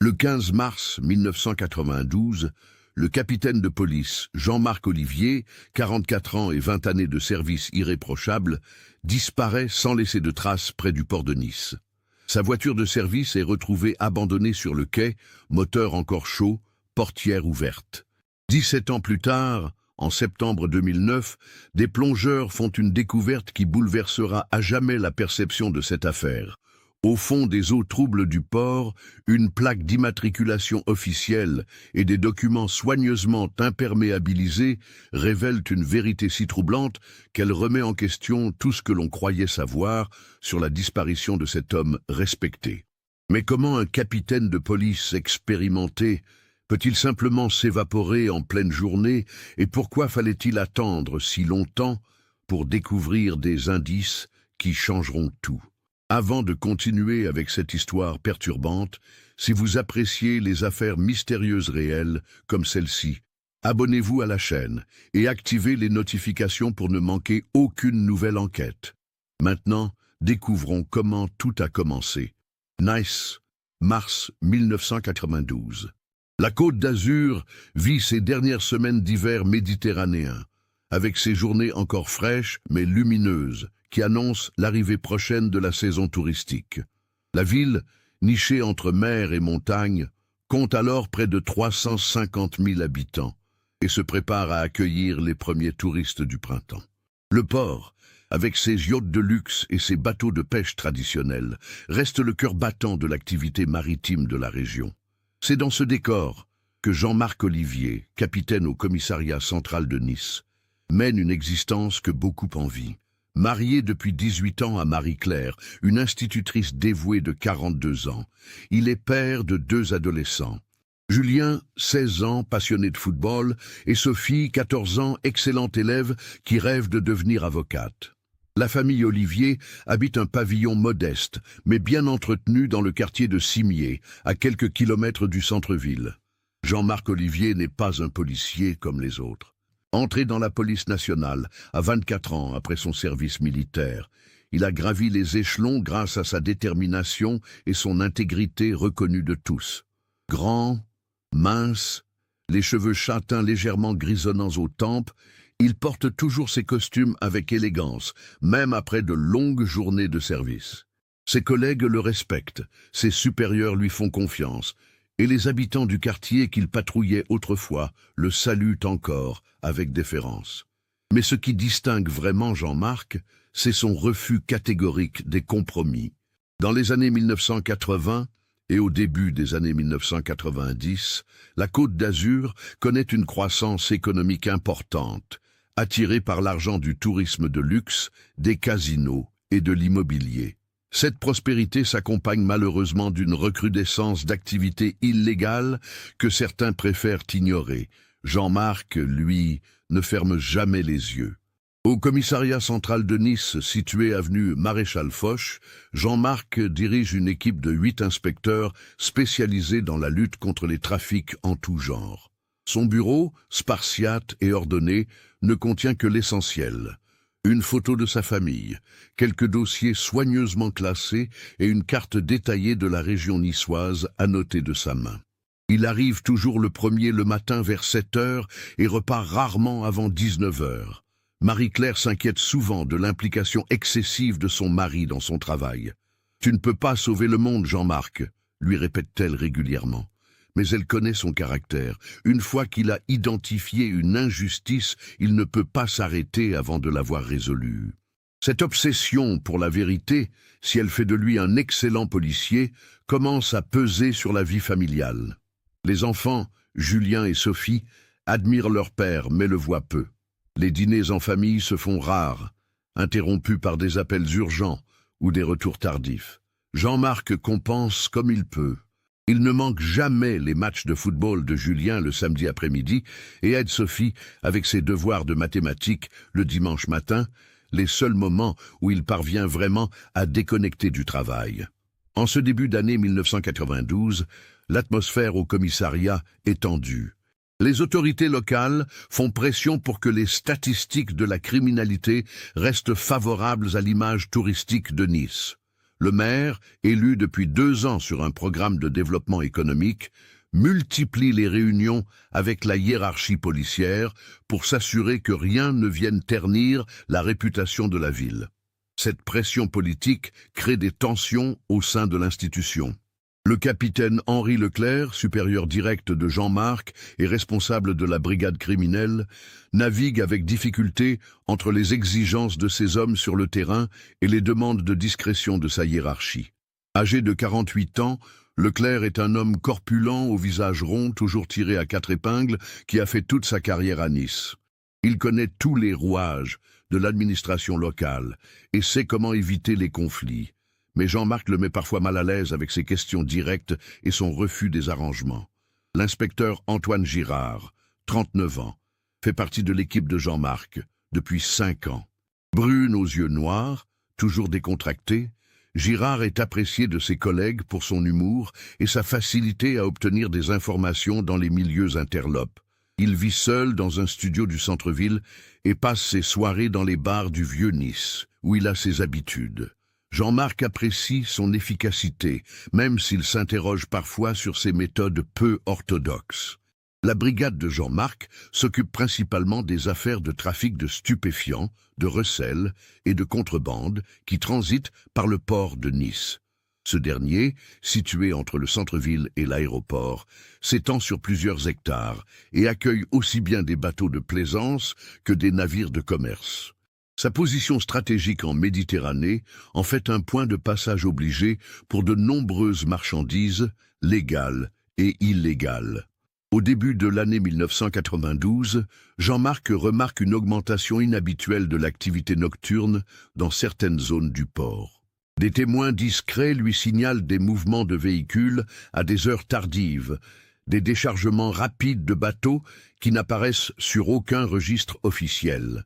Le 15 mars 1992, le capitaine de police Jean-Marc Olivier, 44 ans et 20 années de service irréprochable, disparaît sans laisser de traces près du port de Nice. Sa voiture de service est retrouvée abandonnée sur le quai, moteur encore chaud, portière ouverte. 17 ans plus tard, en septembre 2009, des plongeurs font une découverte qui bouleversera à jamais la perception de cette affaire. Au fond des eaux troubles du port, une plaque d'immatriculation officielle et des documents soigneusement imperméabilisés révèlent une vérité si troublante qu'elle remet en question tout ce que l'on croyait savoir sur la disparition de cet homme respecté. Mais comment un capitaine de police expérimenté peut-il simplement s'évaporer en pleine journée et pourquoi fallait-il attendre si longtemps pour découvrir des indices qui changeront tout ? Avant de continuer avec cette histoire perturbante, si vous appréciez les affaires mystérieuses réelles comme celle-ci, abonnez-vous à la chaîne et activez les notifications pour ne manquer aucune nouvelle enquête. Maintenant, découvrons comment tout a commencé. Nice, mars 1992. La Côte d'Azur vit ses dernières semaines d'hiver méditerranéen, avec ses journées encore fraîches mais lumineuses, qui annonce l'arrivée prochaine de la saison touristique. La ville, nichée entre mer et montagne, compte alors près de 350 000 habitants et se prépare à accueillir les premiers touristes du printemps. Le port, avec ses yachts de luxe et ses bateaux de pêche traditionnels, reste le cœur battant de l'activité maritime de la région. C'est dans ce décor que Jean-Marc Olivier, capitaine au commissariat central de Nice, mène une existence que beaucoup envient. Marié depuis 18 ans à Marie-Claire, une institutrice dévouée de 42 ans, il est père de 2 adolescents. Julien, 16 ans, passionné de football, et Sophie, 14 ans, excellente élève qui rêve de devenir avocate. La famille Olivier habite un pavillon modeste, mais bien entretenu dans le quartier de Cimier, à quelques kilomètres du centre-ville. Jean-Marc Olivier n'est pas un policier comme les autres. Entré dans la police nationale à 24 ans après son service militaire, il a gravi les échelons grâce à sa détermination et son intégrité reconnue de tous. Grand, mince, les cheveux châtains légèrement grisonnants aux tempes, il porte toujours ses costumes avec élégance, même après de longues journées de service. Ses collègues le respectent, ses supérieurs lui font confiance, et les habitants du quartier qu'il patrouillait autrefois le saluent encore avec déférence. Mais ce qui distingue vraiment Jean-Marc, c'est son refus catégorique des compromis. Dans les années 1980 et au début des années 1990, la Côte d'Azur connaît une croissance économique importante, attirée par l'argent du tourisme de luxe, des casinos et de l'immobilier. Cette prospérité s'accompagne malheureusement d'une recrudescence d'activités illégales que certains préfèrent ignorer. Jean-Marc, lui, ne ferme jamais les yeux. Au commissariat central de Nice, situé avenue Maréchal Foch, Jean-Marc dirige une équipe de 8 inspecteurs spécialisés dans la lutte contre les trafics en tout genre. Son bureau, spartiate et ordonné, ne contient que l'essentiel. Une photo de sa famille, quelques dossiers soigneusement classés et une carte détaillée de la région niçoise annotée de sa main. Il arrive toujours le premier le matin vers 7 heures et repart rarement avant 19 heures. Marie-Claire s'inquiète souvent de l'implication excessive de son mari dans son travail. « Tu ne peux pas sauver le monde, Jean-Marc », lui répète-t-elle régulièrement. Mais elle connaît son caractère. Une fois qu'il a identifié une injustice, il ne peut pas s'arrêter avant de l'avoir résolue. Cette obsession pour la vérité, si elle fait de lui un excellent policier, commence à peser sur la vie familiale. Les enfants, Julien et Sophie, admirent leur père mais le voient peu. Les dîners en famille se font rares, interrompus par des appels urgents ou des retours tardifs. Jean-Marc compense comme il peut. Il ne manque jamais les matchs de football de Julien le samedi après-midi et aide Sophie avec ses devoirs de mathématiques le dimanche matin, les seuls moments où il parvient vraiment à déconnecter du travail. En ce début d'année 1992, l'atmosphère au commissariat est tendue. Les autorités locales font pression pour que les statistiques de la criminalité restent favorables à l'image touristique de Nice. Le maire, élu depuis 2 ans sur un programme de développement économique, multiplie les réunions avec la hiérarchie policière pour s'assurer que rien ne vienne ternir la réputation de la ville. Cette pression politique crée des tensions au sein de l'institution. Le capitaine Henri Leclerc, supérieur direct de Jean-Marc et responsable de la brigade criminelle, navigue avec difficulté entre les exigences de ses hommes sur le terrain et les demandes de discrétion de sa hiérarchie. Âgé de 48 ans, Leclerc est un homme corpulent au visage rond, toujours tiré à 4 épingles, qui a fait toute sa carrière à Nice. Il connaît tous les rouages de l'administration locale et sait comment éviter les conflits. Mais Jean-Marc le met parfois mal à l'aise avec ses questions directes et son refus des arrangements. L'inspecteur Antoine Girard, 39 ans, fait partie de l'équipe de Jean-Marc depuis 5 ans. Brune aux yeux noirs, toujours décontracté, Girard est apprécié de ses collègues pour son humour et sa facilité à obtenir des informations dans les milieux interlopes. Il vit seul dans un studio du centre-ville et passe ses soirées dans les bars du vieux Nice, où il a ses habitudes. Jean-Marc apprécie son efficacité, même s'il s'interroge parfois sur ses méthodes peu orthodoxes. La brigade de Jean-Marc s'occupe principalement des affaires de trafic de stupéfiants, de recel et de contrebande qui transitent par le port de Nice. Ce dernier, situé entre le centre-ville et l'aéroport, s'étend sur plusieurs hectares et accueille aussi bien des bateaux de plaisance que des navires de commerce. Sa position stratégique en Méditerranée en fait un point de passage obligé pour de nombreuses marchandises, légales et illégales. Au début de l'année 1992, Jean-Marc remarque une augmentation inhabituelle de l'activité nocturne dans certaines zones du port. Des témoins discrets lui signalent des mouvements de véhicules à des heures tardives, des déchargements rapides de bateaux qui n'apparaissent sur aucun registre officiel.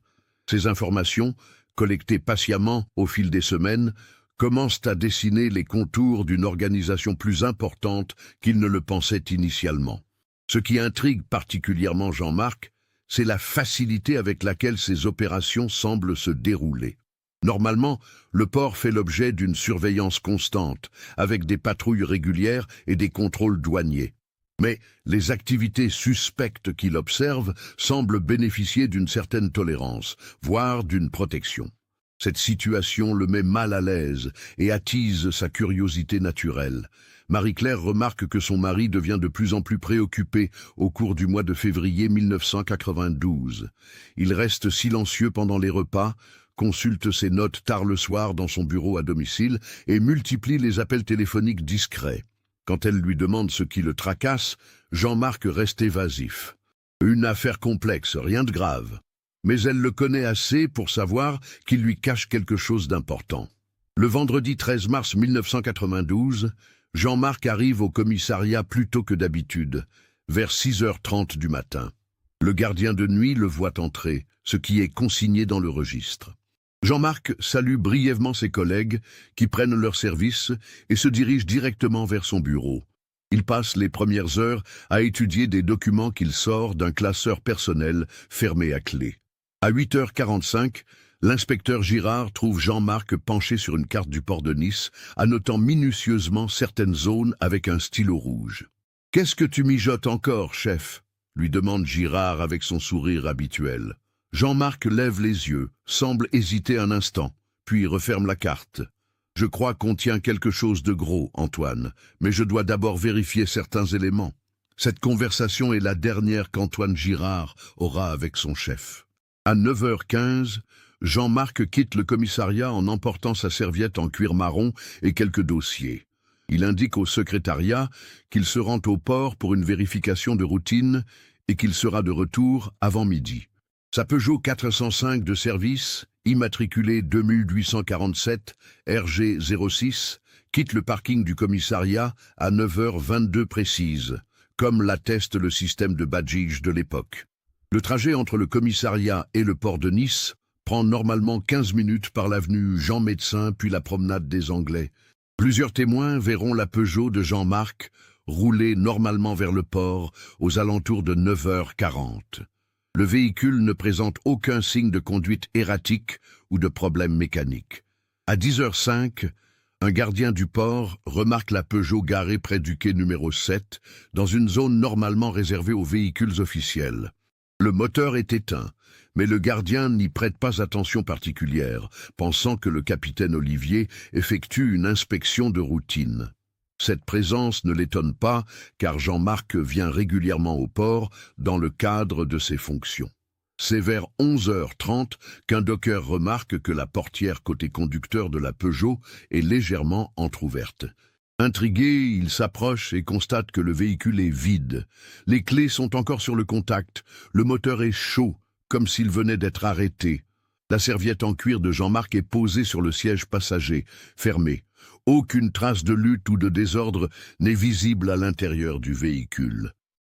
Ces informations, collectées patiemment au fil des semaines, commencent à dessiner les contours d'une organisation plus importante qu'il ne le pensait initialement. Ce qui intrigue particulièrement Jean-Marc, c'est la facilité avec laquelle ces opérations semblent se dérouler. Normalement, le port fait l'objet d'une surveillance constante, avec des patrouilles régulières et des contrôles douaniers. Mais les activités suspectes qu'il observe semblent bénéficier d'une certaine tolérance, voire d'une protection. Cette situation le met mal à l'aise et attise sa curiosité naturelle. Marie-Claire remarque que son mari devient de plus en plus préoccupé au cours du mois de février 1992. Il reste silencieux pendant les repas, consulte ses notes tard le soir dans son bureau à domicile et multiplie les appels téléphoniques discrets. Quand elle lui demande ce qui le tracasse, Jean-Marc reste évasif. Une affaire complexe, rien de grave. Mais elle le connaît assez pour savoir qu'il lui cache quelque chose d'important. Le vendredi 13 mars 1992, Jean-Marc arrive au commissariat plus tôt que d'habitude, vers 6h30 du matin. Le gardien de nuit le voit entrer, ce qui est consigné dans le registre. Jean-Marc salue brièvement ses collègues qui prennent leur service et se dirige directement vers son bureau. Il passe les premières heures à étudier des documents qu'il sort d'un classeur personnel fermé à clé. À 8h45, l'inspecteur Girard trouve Jean-Marc penché sur une carte du port de Nice, annotant minutieusement certaines zones avec un stylo rouge. « Qu'est-ce que tu mijotes encore, chef ?» lui demande Girard avec son sourire habituel. Jean-Marc lève les yeux, semble hésiter un instant, puis referme la carte. « Je crois qu'on tient quelque chose de gros, Antoine, mais je dois d'abord vérifier certains éléments. » Cette conversation est la dernière qu'Antoine Girard aura avec son chef. À 9h15, Jean-Marc quitte le commissariat en emportant sa serviette en cuir marron et quelques dossiers. Il indique au secrétariat qu'il se rend au port pour une vérification de routine et qu'il sera de retour avant midi. Sa Peugeot 405 de service, immatriculée 2847 RG06, quitte le parking du commissariat à 9h22 précise, comme l'atteste le système de badgage de l'époque. Le trajet entre le commissariat et le port de Nice prend normalement 15 minutes par l'avenue Jean-Médecin puis la promenade des Anglais. Plusieurs témoins verront la Peugeot de Jean-Marc rouler normalement vers le port aux alentours de 9h40. Le véhicule ne présente aucun signe de conduite erratique ou de problème mécanique. À 10h05, Un gardien du port remarque la Peugeot garée près du quai numéro 7, dans une zone normalement réservée aux véhicules officiels. Le moteur est éteint, mais le gardien n'y prête pas attention particulière, pensant que le capitaine Olivier effectue une inspection de routine. Cette présence ne l'étonne pas, car Jean-Marc vient régulièrement au port dans le cadre de ses fonctions. C'est vers 11h30 qu'un docker remarque que la portière côté conducteur de la Peugeot est légèrement entr'ouverte. Intrigué, il s'approche et constate que le véhicule est vide. Les clés sont encore sur le contact, le moteur est chaud, comme s'il venait d'être arrêté. La serviette en cuir de Jean-Marc est posée sur le siège passager, fermé. Aucune trace de lutte ou de désordre n'est visible à l'intérieur du véhicule.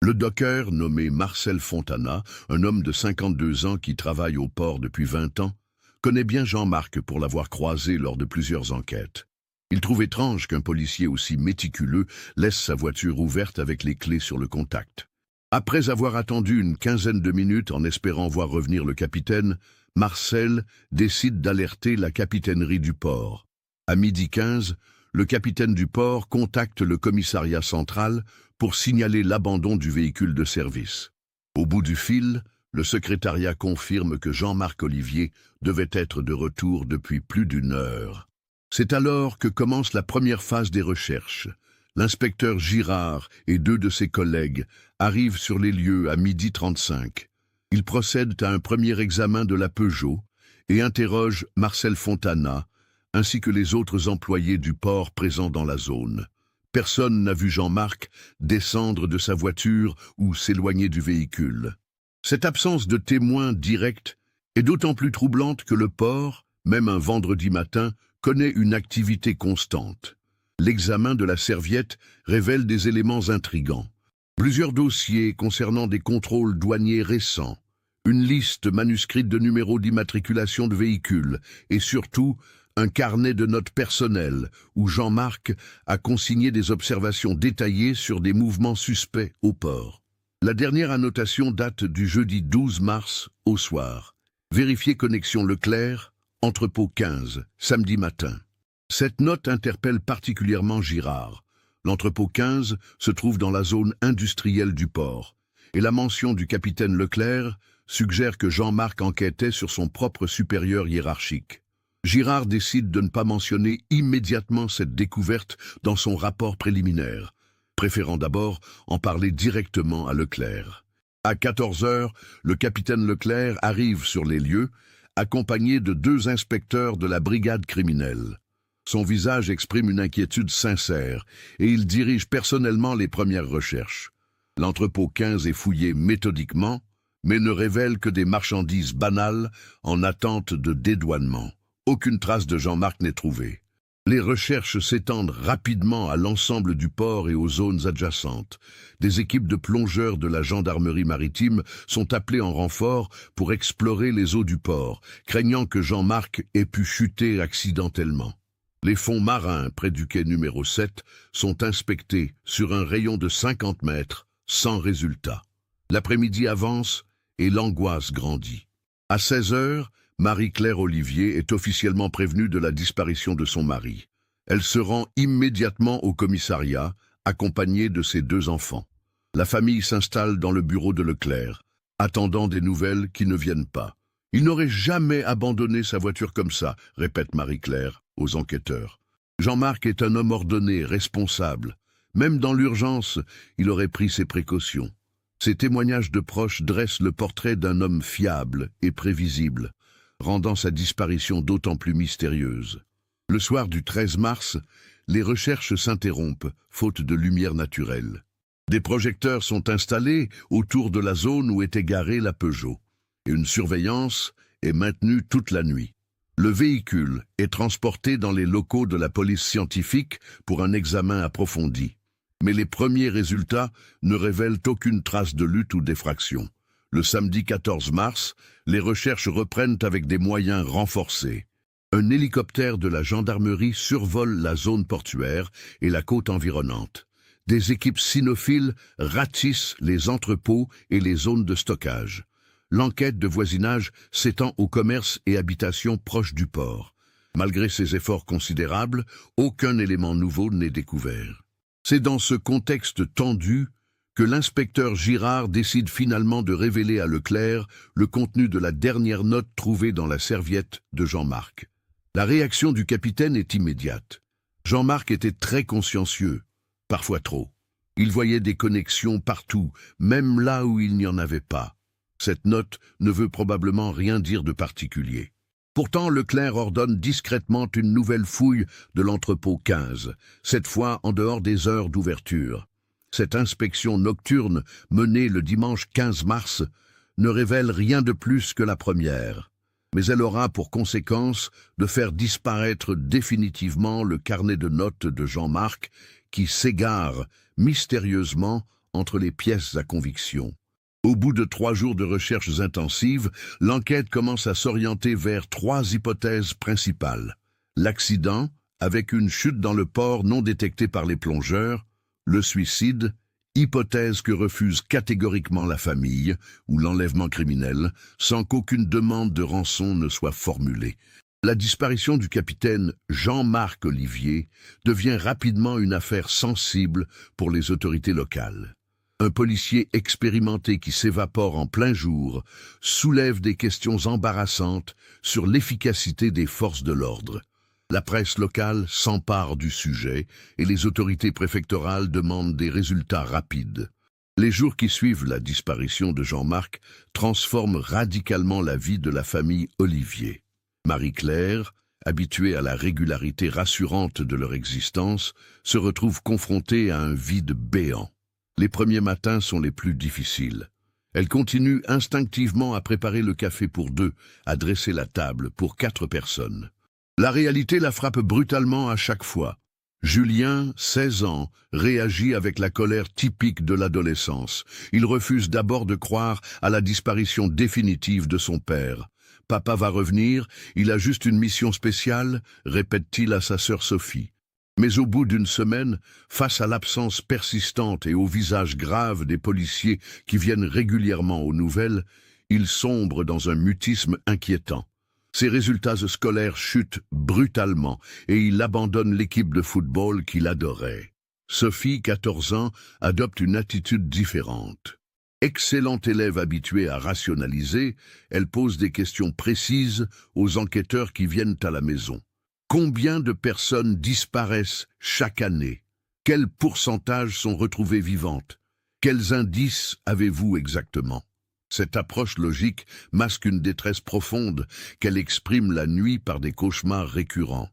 Le docker, nommé Marcel Fontana, un homme de 52 ans qui travaille au port depuis 20 ans, connaît bien Jean-Marc pour l'avoir croisé lors de plusieurs enquêtes. Il trouve étrange qu'un policier aussi méticuleux laisse sa voiture ouverte avec les clés sur le contact. Après avoir attendu une quinzaine de minutes en espérant voir revenir le capitaine, Marcel décide d'alerter la capitainerie du port. À 12h15, le capitaine du port contacte le commissariat central pour signaler l'abandon du véhicule de service. Au bout du fil, le secrétariat confirme que Jean-Marc Olivier devait être de retour depuis plus d'une heure. C'est alors que commence la première phase des recherches. L'inspecteur Girard et 2 de ses collègues arrivent sur les lieux à 12h35. Ils procèdent à un premier examen de la Peugeot et interrogent Marcel Fontana, ainsi que les autres employés du port présents dans la zone. Personne n'a vu Jean-Marc descendre de sa voiture ou s'éloigner du véhicule. Cette absence de témoins directs est d'autant plus troublante que le port, même un vendredi matin, connaît une activité constante. L'examen de la serviette révèle des éléments intrigants. Plusieurs dossiers concernant des contrôles douaniers récents, une liste manuscrite de numéros d'immatriculation de véhicules et surtout un carnet de notes personnelles où Jean-Marc a consigné des observations détaillées sur des mouvements suspects au port. La dernière annotation date du jeudi 12 mars au soir. Vérifier connexion Leclerc, entrepôt 15, samedi matin. Cette note interpelle particulièrement Girard. L'entrepôt 15 se trouve dans la zone industrielle du port, et la mention du capitaine Leclerc suggère que Jean-Marc enquêtait sur son propre supérieur hiérarchique. Girard décide de ne pas mentionner immédiatement cette découverte dans son rapport préliminaire, préférant d'abord en parler directement à Leclerc. À 14h, le capitaine Leclerc arrive sur les lieux, accompagné de 2 inspecteurs de la brigade criminelle. Son visage exprime une inquiétude sincère et il dirige personnellement les premières recherches. L'entrepôt 15 est fouillé méthodiquement, mais ne révèle que des marchandises banales en attente de dédouanement. Aucune trace de Jean-Marc n'est trouvée. Les recherches s'étendent rapidement à l'ensemble du port et aux zones adjacentes. Des équipes de plongeurs de la gendarmerie maritime sont appelées en renfort pour explorer les eaux du port, craignant que Jean-Marc ait pu chuter accidentellement. Les fonds marins près du quai numéro 7 sont inspectés sur un rayon de 50 mètres, sans résultat. L'après-midi avance et l'angoisse grandit. À 16h, Marie-Claire Olivier est officiellement prévenue de la disparition de son mari. Elle se rend immédiatement au commissariat, accompagnée de ses 2 enfants. La famille s'installe dans le bureau de Leclerc, attendant des nouvelles qui ne viennent pas. « Il n'aurait jamais abandonné sa voiture comme ça », répète Marie-Claire aux enquêteurs. Jean-Marc est un homme ordonné, responsable. Même dans l'urgence, il aurait pris ses précautions. Ces témoignages de proches dressent le portrait d'un homme fiable et prévisible, rendant sa disparition d'autant plus mystérieuse. Le soir du 13 mars, les recherches s'interrompent, faute de lumière naturelle. Des projecteurs sont installés autour de la zone où était garée la Peugeot, et une surveillance est maintenue toute la nuit. Le véhicule est transporté dans les locaux de la police scientifique pour un examen approfondi. Mais les premiers résultats ne révèlent aucune trace de lutte ou d'effraction. Le samedi 14 mars, les recherches reprennent avec des moyens renforcés. Un hélicoptère de la gendarmerie survole la zone portuaire et la côte environnante. Des équipes cynophiles ratissent les entrepôts et les zones de stockage. L'enquête de voisinage s'étend aux commerces et habitations proches du port. Malgré ces efforts considérables, aucun élément nouveau n'est découvert. C'est dans ce contexte tendu que l'inspecteur Girard décide finalement de révéler à Leclerc le contenu de la dernière note trouvée dans la serviette de Jean-Marc. La réaction du capitaine est immédiate. Jean-Marc était très consciencieux, parfois trop. Il voyait des connexions partout, même là où il n'y en avait pas. Cette note ne veut probablement rien dire de particulier. Pourtant, Leclerc ordonne discrètement une nouvelle fouille de l'entrepôt 15, cette fois en dehors des heures d'ouverture. Cette inspection nocturne, menée le dimanche 15 mars, ne révèle rien de plus que la première. Mais elle aura pour conséquence de faire disparaître définitivement le carnet de notes de Jean-Marc qui s'égare mystérieusement entre les pièces à conviction. Au bout de 3 jours de recherches intensives, l'enquête commence à s'orienter vers 3 hypothèses principales. L'accident, avec une chute dans le port non détectée par les plongeurs, le suicide, hypothèse que refuse catégoriquement la famille, ou l'enlèvement criminel, sans qu'aucune demande de rançon ne soit formulée. La disparition du capitaine Jean-Marc Olivier devient rapidement une affaire sensible pour les autorités locales. Un policier expérimenté qui s'évapore en plein jour soulève des questions embarrassantes sur l'efficacité des forces de l'ordre. La presse locale s'empare du sujet et les autorités préfectorales demandent des résultats rapides. Les jours qui suivent la disparition de Jean-Marc transforment radicalement la vie de la famille Olivier. Marie-Claire, habituée à la régularité rassurante de leur existence, se retrouve confrontée à un vide béant. Les premiers matins sont les plus difficiles. Elle continue instinctivement à préparer le café pour 2, à dresser la table pour 4 personnes. La réalité la frappe brutalement à chaque fois. Julien, 16 ans, réagit avec la colère typique de l'adolescence. Il refuse d'abord de croire à la disparition définitive de son père. « Papa va revenir, il a juste une mission spéciale », répète-t-il à sa sœur Sophie. Mais au bout d'une semaine, face à l'absence persistante et au visage grave des policiers qui viennent régulièrement aux nouvelles, il sombre dans un mutisme inquiétant. Ses résultats scolaires chutent brutalement et il abandonne l'équipe de football qu'il adorait. Sophie, 14 ans, adopte une attitude différente. Excellente élève habituée à rationaliser, elle pose des questions précises aux enquêteurs qui viennent à la maison. Combien de personnes disparaissent chaque année? Quels pourcentages sont retrouvés vivantes? Quels indices avez-vous exactement? Cette approche logique masque une détresse profonde qu'elle exprime la nuit par des cauchemars récurrents.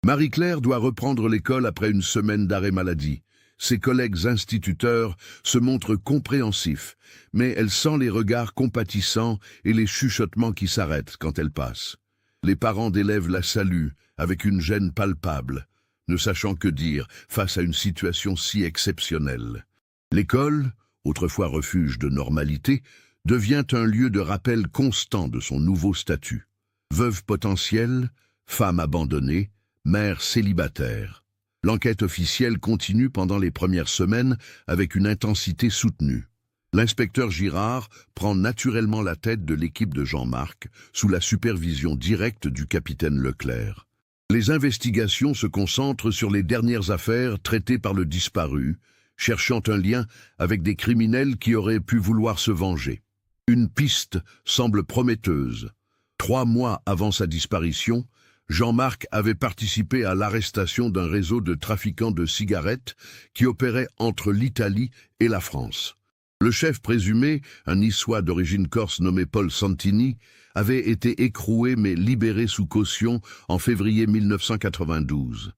Marie-Claire doit reprendre l'école après une semaine d'arrêt maladie. Ses collègues instituteurs se montrent compréhensifs, mais elle sent les regards compatissants et les chuchotements qui s'arrêtent quand elle passe. Les parents d'élèves la saluent avec une gêne palpable, ne sachant que dire face à une situation si exceptionnelle. L'école, autrefois refuge de normalité, devient un lieu de rappel constant de son nouveau statut. Veuve potentielle, femme abandonnée, mère célibataire. L'enquête officielle continue pendant les premières semaines avec une intensité soutenue. L'inspecteur Girard prend naturellement la tête de l'équipe de Jean-Marc, sous la supervision directe du capitaine Leclerc. Les investigations se concentrent sur les dernières affaires traitées par le disparu, cherchant un lien avec des criminels qui auraient pu vouloir se venger. Une piste semble prometteuse. 3 mois avant sa disparition, Jean-Marc avait participé à l'arrestation d'un réseau de trafiquants de cigarettes qui opérait entre l'Italie et la France. Le chef présumé, un Niçois d'origine corse nommé Paul Santini, avait été écroué mais libéré sous caution en février 1992.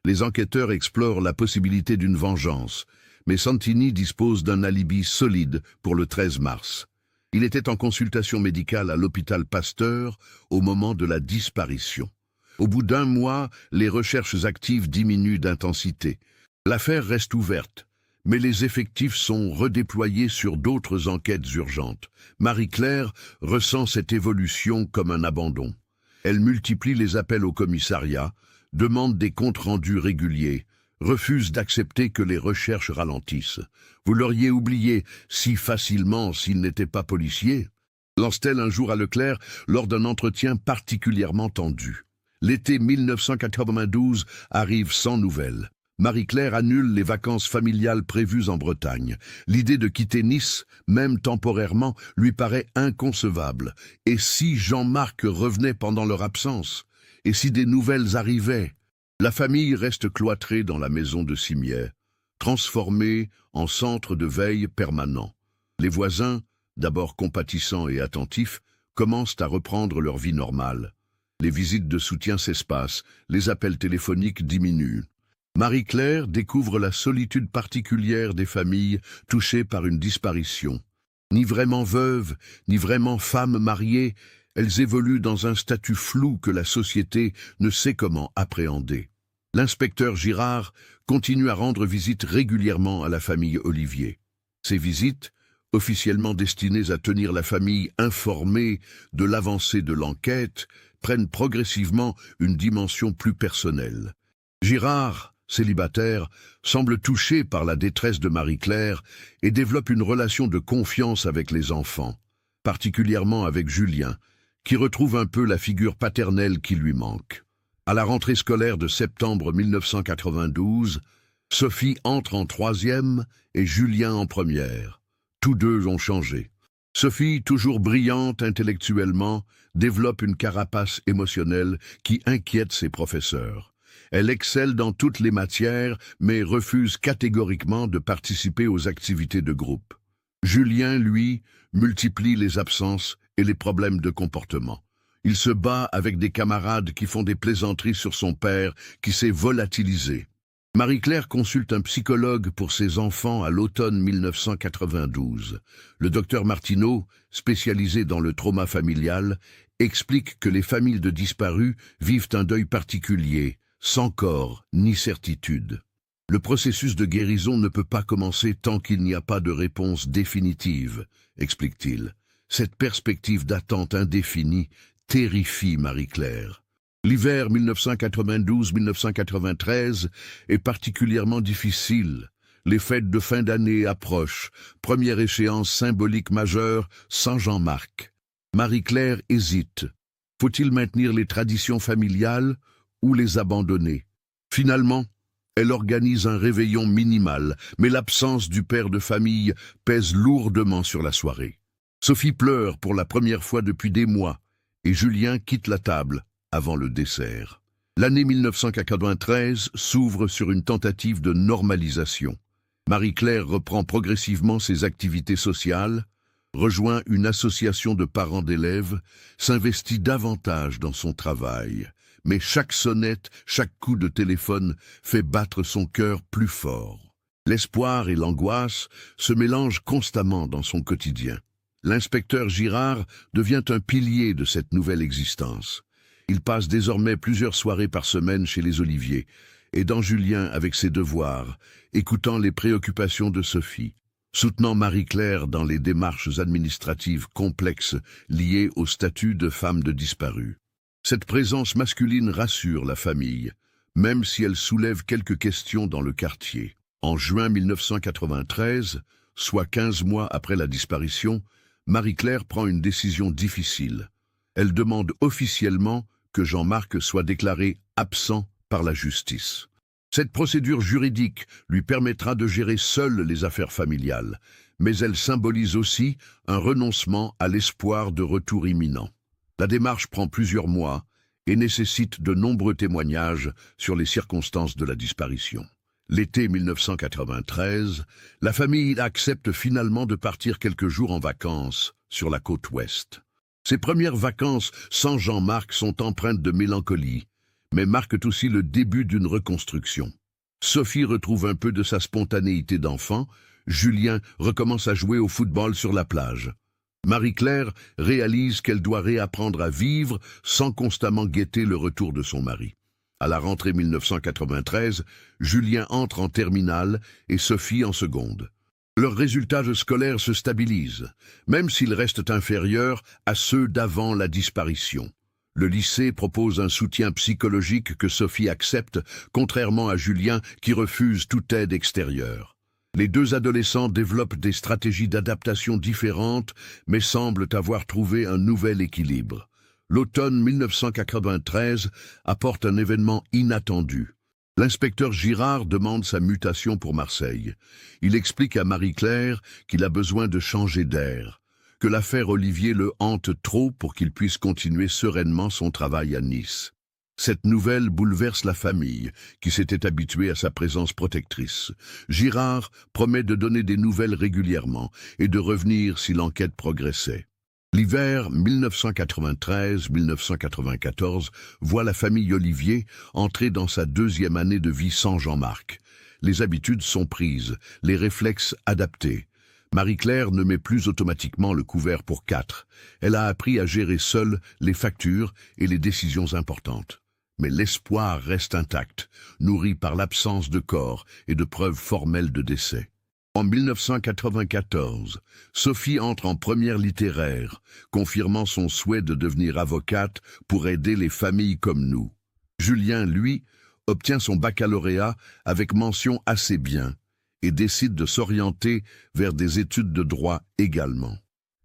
Les enquêteurs explorent la possibilité d'une vengeance, mais Santini dispose d'un alibi solide pour le 13 mars. Il était en consultation médicale à l'hôpital Pasteur au moment de la disparition. Au bout d'1 mois, les recherches actives diminuent d'intensité. L'affaire reste ouverte, mais les effectifs sont redéployés sur d'autres enquêtes urgentes. Marie-Claire ressent cette évolution comme un abandon. Elle multiplie les appels au commissariat, demande des comptes rendus réguliers, refuse d'accepter que les recherches ralentissent. Vous l'auriez oublié si facilement s'il n'était pas policier, lance-t-elle un jour à Leclerc lors d'un entretien particulièrement tendu. L'été 1992 arrive sans nouvelles. Marie-Claire annule les vacances familiales prévues en Bretagne. L'idée de quitter Nice, même temporairement, lui paraît inconcevable. Et si Jean-Marc revenait pendant leur absence? Et si des nouvelles arrivaient? La famille reste cloîtrée dans la maison de Cimiez, transformée en centre de veille permanent. Les voisins, d'abord compatissants et attentifs, commencent à reprendre leur vie normale. Les visites de soutien s'espacent, les appels téléphoniques diminuent. Marie-Claire découvre la solitude particulière des familles touchées par une disparition. Ni vraiment veuves, ni vraiment femmes mariées, elles évoluent dans un statut flou que la société ne sait comment appréhender. L'inspecteur Girard continue à rendre visite régulièrement à la famille Olivier. Ces visites, officiellement destinées à tenir la famille informée de l'avancée de l'enquête, prennent progressivement une dimension plus personnelle. Girard, célibataire, semble touché par la détresse de Marie-Claire et développe une relation de confiance avec les enfants, particulièrement avec Julien, qui retrouve un peu la figure paternelle qui lui manque. À la rentrée scolaire de septembre 1992, Sophie entre en 3e et Julien en 1re. Tous deux ont changé. Sophie, toujours brillante intellectuellement, développe une carapace émotionnelle qui inquiète ses professeurs. Elle excelle dans toutes les matières, mais refuse catégoriquement de participer aux activités de groupe. Julien, lui, multiplie les absences et les problèmes de comportement. Il se bat avec des camarades qui font des plaisanteries sur son père, qui s'est volatilisé. Marie-Claire consulte un psychologue pour ses enfants à l'automne 1992. Le docteur Martineau, spécialisé dans le trauma familial, explique que les familles de disparus vivent un deuil particulier, sans corps ni certitude. Le processus de guérison ne peut pas commencer tant qu'il n'y a pas de réponse définitive, explique-t-il. Cette perspective d'attente indéfinie terrifie Marie-Claire. L'hiver 1992-1993 est particulièrement difficile. Les fêtes de fin d'année approchent, première échéance symbolique majeure, Saint Jean-Marc. Marie-Claire hésite. Faut-il maintenir les traditions familiales ou les abandonner? Finalement, elle organise un réveillon minimal, mais l'absence du père de famille pèse lourdement sur la soirée. Sophie pleure pour la première fois depuis des mois, et Julien quitte la table avant le dessert. L'année 1993 s'ouvre sur une tentative de normalisation. Marie-Claire reprend progressivement ses activités sociales, rejoint une association de parents d'élèves, s'investit davantage dans son travail. Mais chaque sonnette, chaque coup de téléphone fait battre son cœur plus fort. L'espoir et l'angoisse se mélangent constamment dans son quotidien. L'inspecteur Girard devient un pilier de cette nouvelle existence. Il passe désormais plusieurs soirées par semaine chez les Olivier, aidant Julien avec ses devoirs, écoutant les préoccupations de Sophie, soutenant Marie-Claire dans les démarches administratives complexes liées au statut de femme de disparue. Cette présence masculine rassure la famille, même si elle soulève quelques questions dans le quartier. En juin 1993, soit 15 mois après la disparition, Marie-Claire prend une décision difficile. Elle demande officiellement que Jean-Marc soit déclaré absent par la justice. Cette procédure juridique lui permettra de gérer seule les affaires familiales, mais elle symbolise aussi un renoncement à l'espoir de retour imminent. La démarche prend plusieurs mois et nécessite de nombreux témoignages sur les circonstances de la disparition. L'été 1993, la famille accepte finalement de partir quelques jours en vacances sur la côte ouest. Ces premières vacances sans Jean-Marc sont empreintes de mélancolie, mais marquent aussi le début d'une reconstruction. Sophie retrouve un peu de sa spontanéité d'enfant, Julien recommence à jouer au football sur la plage. Marie-Claire réalise qu'elle doit réapprendre à vivre sans constamment guetter le retour de son mari. À la rentrée 1993, Julien entre en terminale et Sophie en seconde. Leurs résultats scolaires se stabilisent, même s'ils restent inférieurs à ceux d'avant la disparition. Le lycée propose un soutien psychologique que Sophie accepte, contrairement à Julien qui refuse toute aide extérieure. Les deux adolescents développent des stratégies d'adaptation différentes, mais semblent avoir trouvé un nouvel équilibre. L'automne 1993 apporte un événement inattendu. L'inspecteur Girard demande sa mutation pour Marseille. Il explique à Marie-Claire qu'il a besoin de changer d'air, que l'affaire Olivier le hante trop pour qu'il puisse continuer sereinement son travail à Nice. Cette nouvelle bouleverse la famille, qui s'était habituée à sa présence protectrice. Girard promet de donner des nouvelles régulièrement et de revenir si l'enquête progressait. L'hiver 1993-1994 voit la famille Olivier entrer dans sa deuxième année de vie sans Jean-Marc. Les habitudes sont prises, les réflexes adaptés. Marie-Claire ne met plus automatiquement le couvert pour 4. Elle a appris à gérer seule les factures et les décisions importantes. Mais l'espoir reste intact, nourri par l'absence de corps et de preuves formelles de décès. En 1994, Sophie entre en première littéraire, confirmant son souhait de devenir avocate pour aider les familles comme nous. Julien, lui, obtient son baccalauréat avec mention assez bien et décide de s'orienter vers des études de droit également.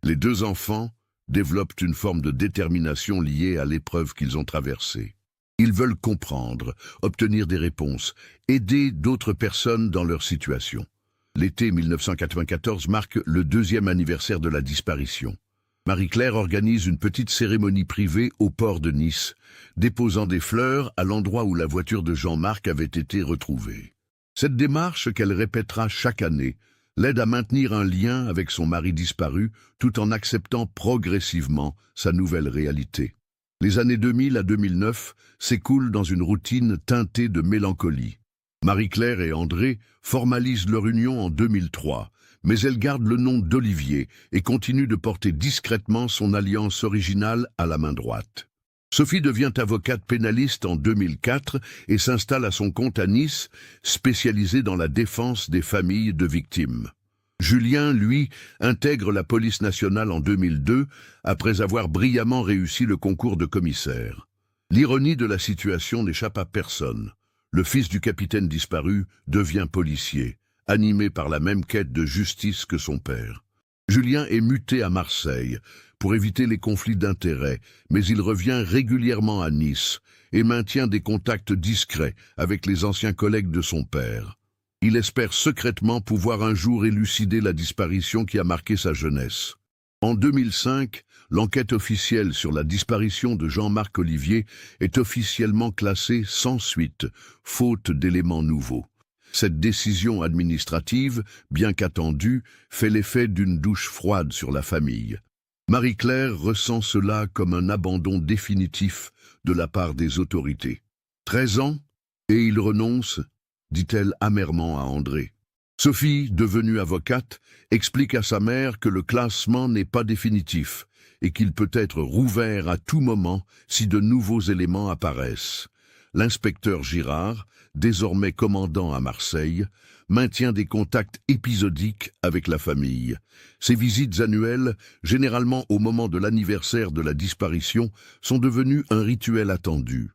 Les deux enfants développent une forme de détermination liée à l'épreuve qu'ils ont traversée. Ils veulent comprendre, obtenir des réponses, aider d'autres personnes dans leur situation. L'été 1994 marque le 2e anniversaire de la disparition. Marie-Claire organise une petite cérémonie privée au port de Nice, déposant des fleurs à l'endroit où la voiture de Jean-Marc avait été retrouvée. Cette démarche, qu'elle répétera chaque année, l'aide à maintenir un lien avec son mari disparu tout en acceptant progressivement sa nouvelle réalité. Les années 2000 à 2009 s'écoulent dans une routine teintée de mélancolie. Marie-Claire et André formalisent leur union en 2003, mais elle garde le nom d'Olivier et continue de porter discrètement son alliance originale à la main droite. Sophie devient avocate pénaliste en 2004 et s'installe à son compte à Nice, spécialisée dans la défense des familles de victimes. Julien, lui, intègre la police nationale en 2002, après avoir brillamment réussi le concours de commissaire. L'ironie de la situation n'échappe à personne. Le fils du capitaine disparu devient policier, animé par la même quête de justice que son père. Julien est muté à Marseille pour éviter les conflits d'intérêts, mais il revient régulièrement à Nice et maintient des contacts discrets avec les anciens collègues de son père. Il espère secrètement pouvoir un jour élucider la disparition qui a marqué sa jeunesse. En 2005, l'enquête officielle sur la disparition de Jean-Marc Olivier est officiellement classée sans suite, faute d'éléments nouveaux. Cette décision administrative, bien qu'attendue, fait l'effet d'une douche froide sur la famille. Marie-Claire ressent cela comme un abandon définitif de la part des autorités. 13 ans, et il renonce, dit-elle amèrement à André. Sophie, devenue avocate, explique à sa mère que le classement n'est pas définitif et qu'il peut être rouvert à tout moment si de nouveaux éléments apparaissent. L'inspecteur Girard, désormais commandant à Marseille, maintient des contacts épisodiques avec la famille. Ces visites annuelles, généralement au moment de l'anniversaire de la disparition, sont devenues un rituel attendu.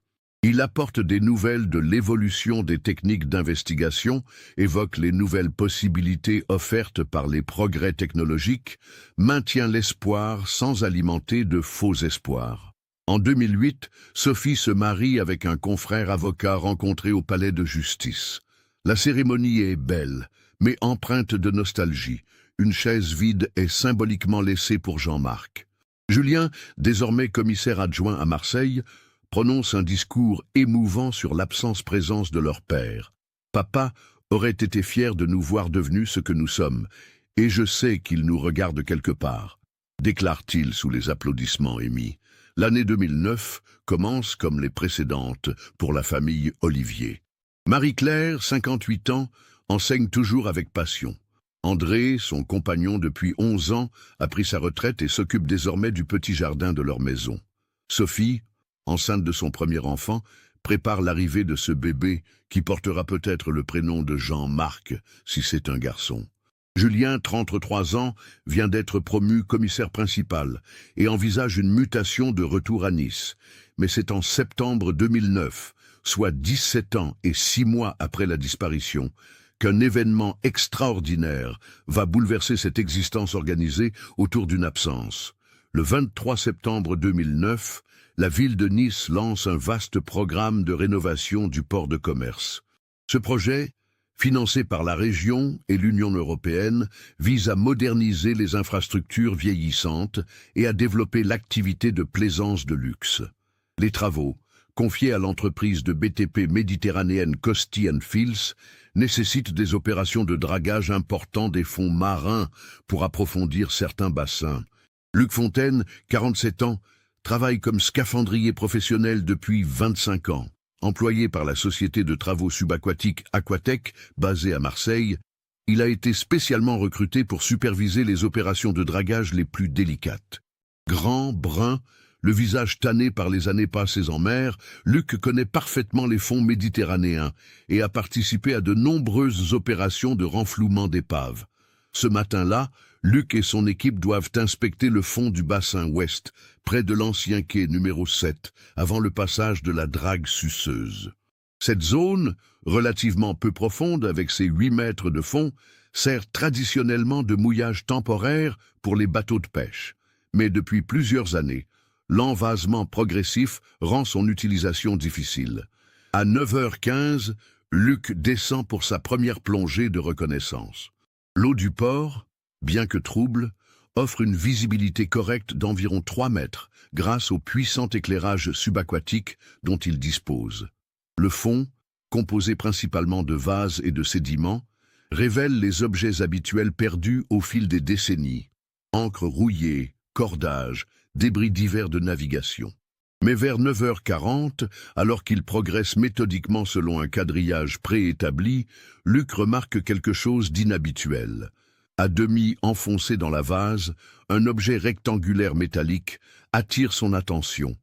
Il apporte des nouvelles de l'évolution des techniques d'investigation, évoque les nouvelles possibilités offertes par les progrès technologiques, maintient l'espoir sans alimenter de faux espoirs. En 2008, Sophie se marie avec un confrère avocat rencontré au palais de justice. La cérémonie est belle, mais empreinte de nostalgie. Une chaise vide est symboliquement laissée pour Jean-Marc. Julien, désormais commissaire adjoint à Marseille, prononce un discours émouvant sur l'absence-présence de leur père. « Papa aurait été fier de nous voir devenus ce que nous sommes, et je sais qu'il nous regarde quelque part », déclare-t-il sous les applaudissements émis. L'année 2009 commence comme les précédentes pour la famille Olivier. Marie-Claire, 58 ans, enseigne toujours avec passion. André, son compagnon depuis 11 ans, a pris sa retraite et s'occupe désormais du petit jardin de leur maison. Sophie, enceinte de son premier enfant, prépare l'arrivée de ce bébé qui portera peut-être le prénom de Jean-Marc, si c'est un garçon. Julien, 33 ans, vient d'être promu commissaire principal et envisage une mutation de retour à Nice. Mais c'est en septembre 2009, soit 17 ans et 6 mois après la disparition, qu'un événement extraordinaire va bouleverser cette existence organisée autour d'une absence. Le 23 septembre 2009, la ville de Nice lance un vaste programme de rénovation du port de commerce. Ce projet, financé par la région et l'Union européenne, vise à moderniser les infrastructures vieillissantes et à développer l'activité de plaisance de luxe. Les travaux, confiés à l'entreprise de BTP méditerranéenne Costi & Fils, nécessitent des opérations de dragage important des fonds marins pour approfondir certains bassins. Luc Fontaine, 47 ans, travaille comme scaphandrier professionnel depuis 25 ans. Employé par la société de travaux subaquatiques Aquatech, basée à Marseille, il a été spécialement recruté pour superviser les opérations de dragage les plus délicates. Grand, brun, le visage tanné par les années passées en mer, Luc connaît parfaitement les fonds méditerranéens et a participé à de nombreuses opérations de renflouement d'épaves. Ce matin-là, Luc et son équipe doivent inspecter le fond du bassin ouest, près de l'ancien quai numéro 7, avant le passage de la drague suceuse. Cette zone, relativement peu profonde avec ses 8 mètres de fond, sert traditionnellement de mouillage temporaire pour les bateaux de pêche. Mais depuis plusieurs années, l'envasement progressif rend son utilisation difficile. À 9h15, Luc descend pour sa première plongée de reconnaissance. L'eau du port, bien que trouble, offre une visibilité correcte d'environ 3 mètres grâce au puissant éclairage subaquatique dont il dispose. Le fond, composé principalement de vases et de sédiments, révèle les objets habituels perdus au fil des décennies. Encre rouillée, cordages, débris divers de navigation. Mais vers 9h40, alors qu'il progresse méthodiquement selon un quadrillage préétabli, Luc remarque quelque chose d'inhabituel. À demi enfoncé dans la vase, un objet rectangulaire métallique attire son attention.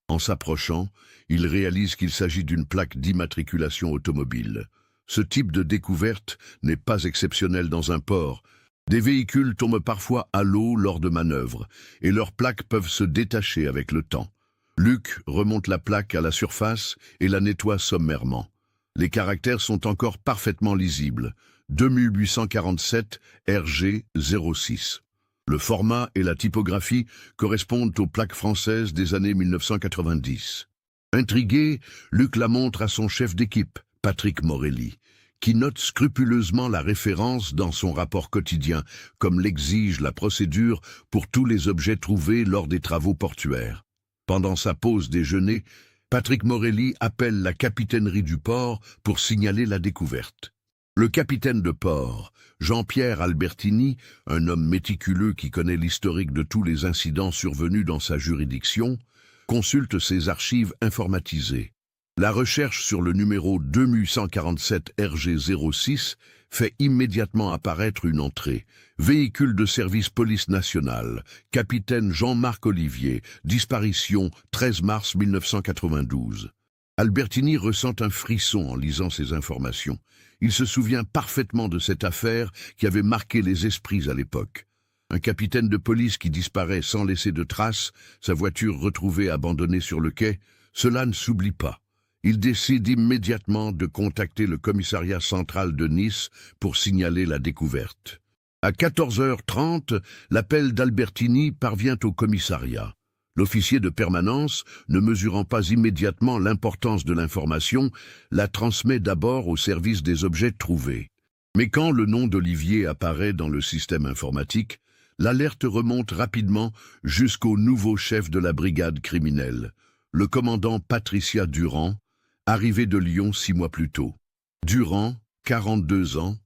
En s'approchant, il réalise qu'il s'agit d'une plaque d'immatriculation automobile. Ce type de découverte n'est pas exceptionnel dans un port. Des véhicules tombent parfois à l'eau lors de manœuvres, et leurs plaques peuvent se détacher avec le temps. Luc remonte la plaque à la surface et la nettoie sommairement. Les caractères sont encore parfaitement lisibles. 2847 RG06. Le format et la typographie correspondent aux plaques françaises des années 1990. Intrigué, Luc la montre à son chef d'équipe, Patrick Morelli, qui note scrupuleusement la référence dans son rapport quotidien, comme l'exige la procédure pour tous les objets trouvés lors des travaux portuaires. Pendant sa pause déjeuner, Patrick Morelli appelle la capitainerie du port pour signaler la découverte. Le capitaine de port, Jean-Pierre Albertini, un homme méticuleux qui connaît l'historique de tous les incidents survenus dans sa juridiction, consulte ses archives informatisées. La recherche sur le numéro 2147 RG06 fait immédiatement apparaître une entrée. Véhicule de service police nationale, capitaine Jean-Marc Olivier, disparition 13 mars 1992. Albertini ressent un frisson en lisant ces informations. Il se souvient parfaitement de cette affaire qui avait marqué les esprits à l'époque. Un capitaine de police qui disparaît sans laisser de traces, sa voiture retrouvée abandonnée sur le quai, cela ne s'oublie pas. Il décide immédiatement de contacter le commissariat central de Nice pour signaler la découverte. À 14h30, l'appel d'Albertini parvient au commissariat. L'officier de permanence, ne mesurant pas immédiatement l'importance de l'information, la transmet d'abord au service des objets trouvés. Mais quand le nom d'Olivier apparaît dans le système informatique, l'alerte remonte rapidement jusqu'au nouveau chef de la brigade criminelle, le commandant Patricia Durand, arrivé de Lyon 6 mois plus tôt. Durand, 42 ans,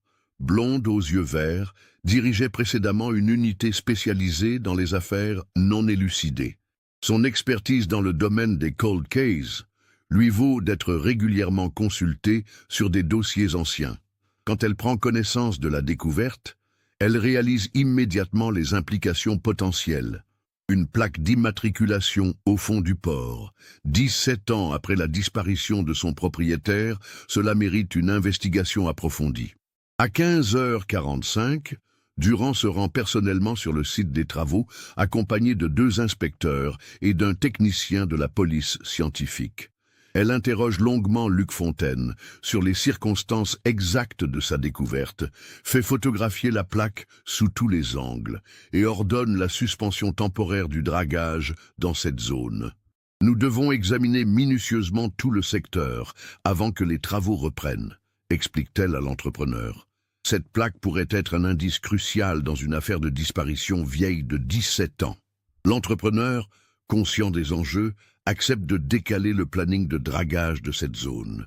blonde aux yeux verts, dirigeait précédemment une unité spécialisée dans les affaires non élucidées. Son expertise dans le domaine des cold cases lui vaut d'être régulièrement consultée sur des dossiers anciens. Quand elle prend connaissance de la découverte, elle réalise immédiatement les implications potentielles. Une plaque d'immatriculation au fond du port. 17 ans après la disparition de son propriétaire, cela mérite une investigation approfondie. À 15h45, Durand se rend personnellement sur le site des travaux, accompagné de 2 inspecteurs et d'un technicien de la police scientifique. Elle interroge longuement Luc Fontaine sur les circonstances exactes de sa découverte, fait photographier la plaque sous tous les angles et ordonne la suspension temporaire du dragage dans cette zone. Nous devons examiner minutieusement tout le secteur avant que les travaux reprennent, explique-t-elle à l'entrepreneur. Cette plaque pourrait être un indice crucial dans une affaire de disparition vieille de 17 ans. L'entrepreneur, conscient des enjeux, accepte de décaler le planning de dragage de cette zone.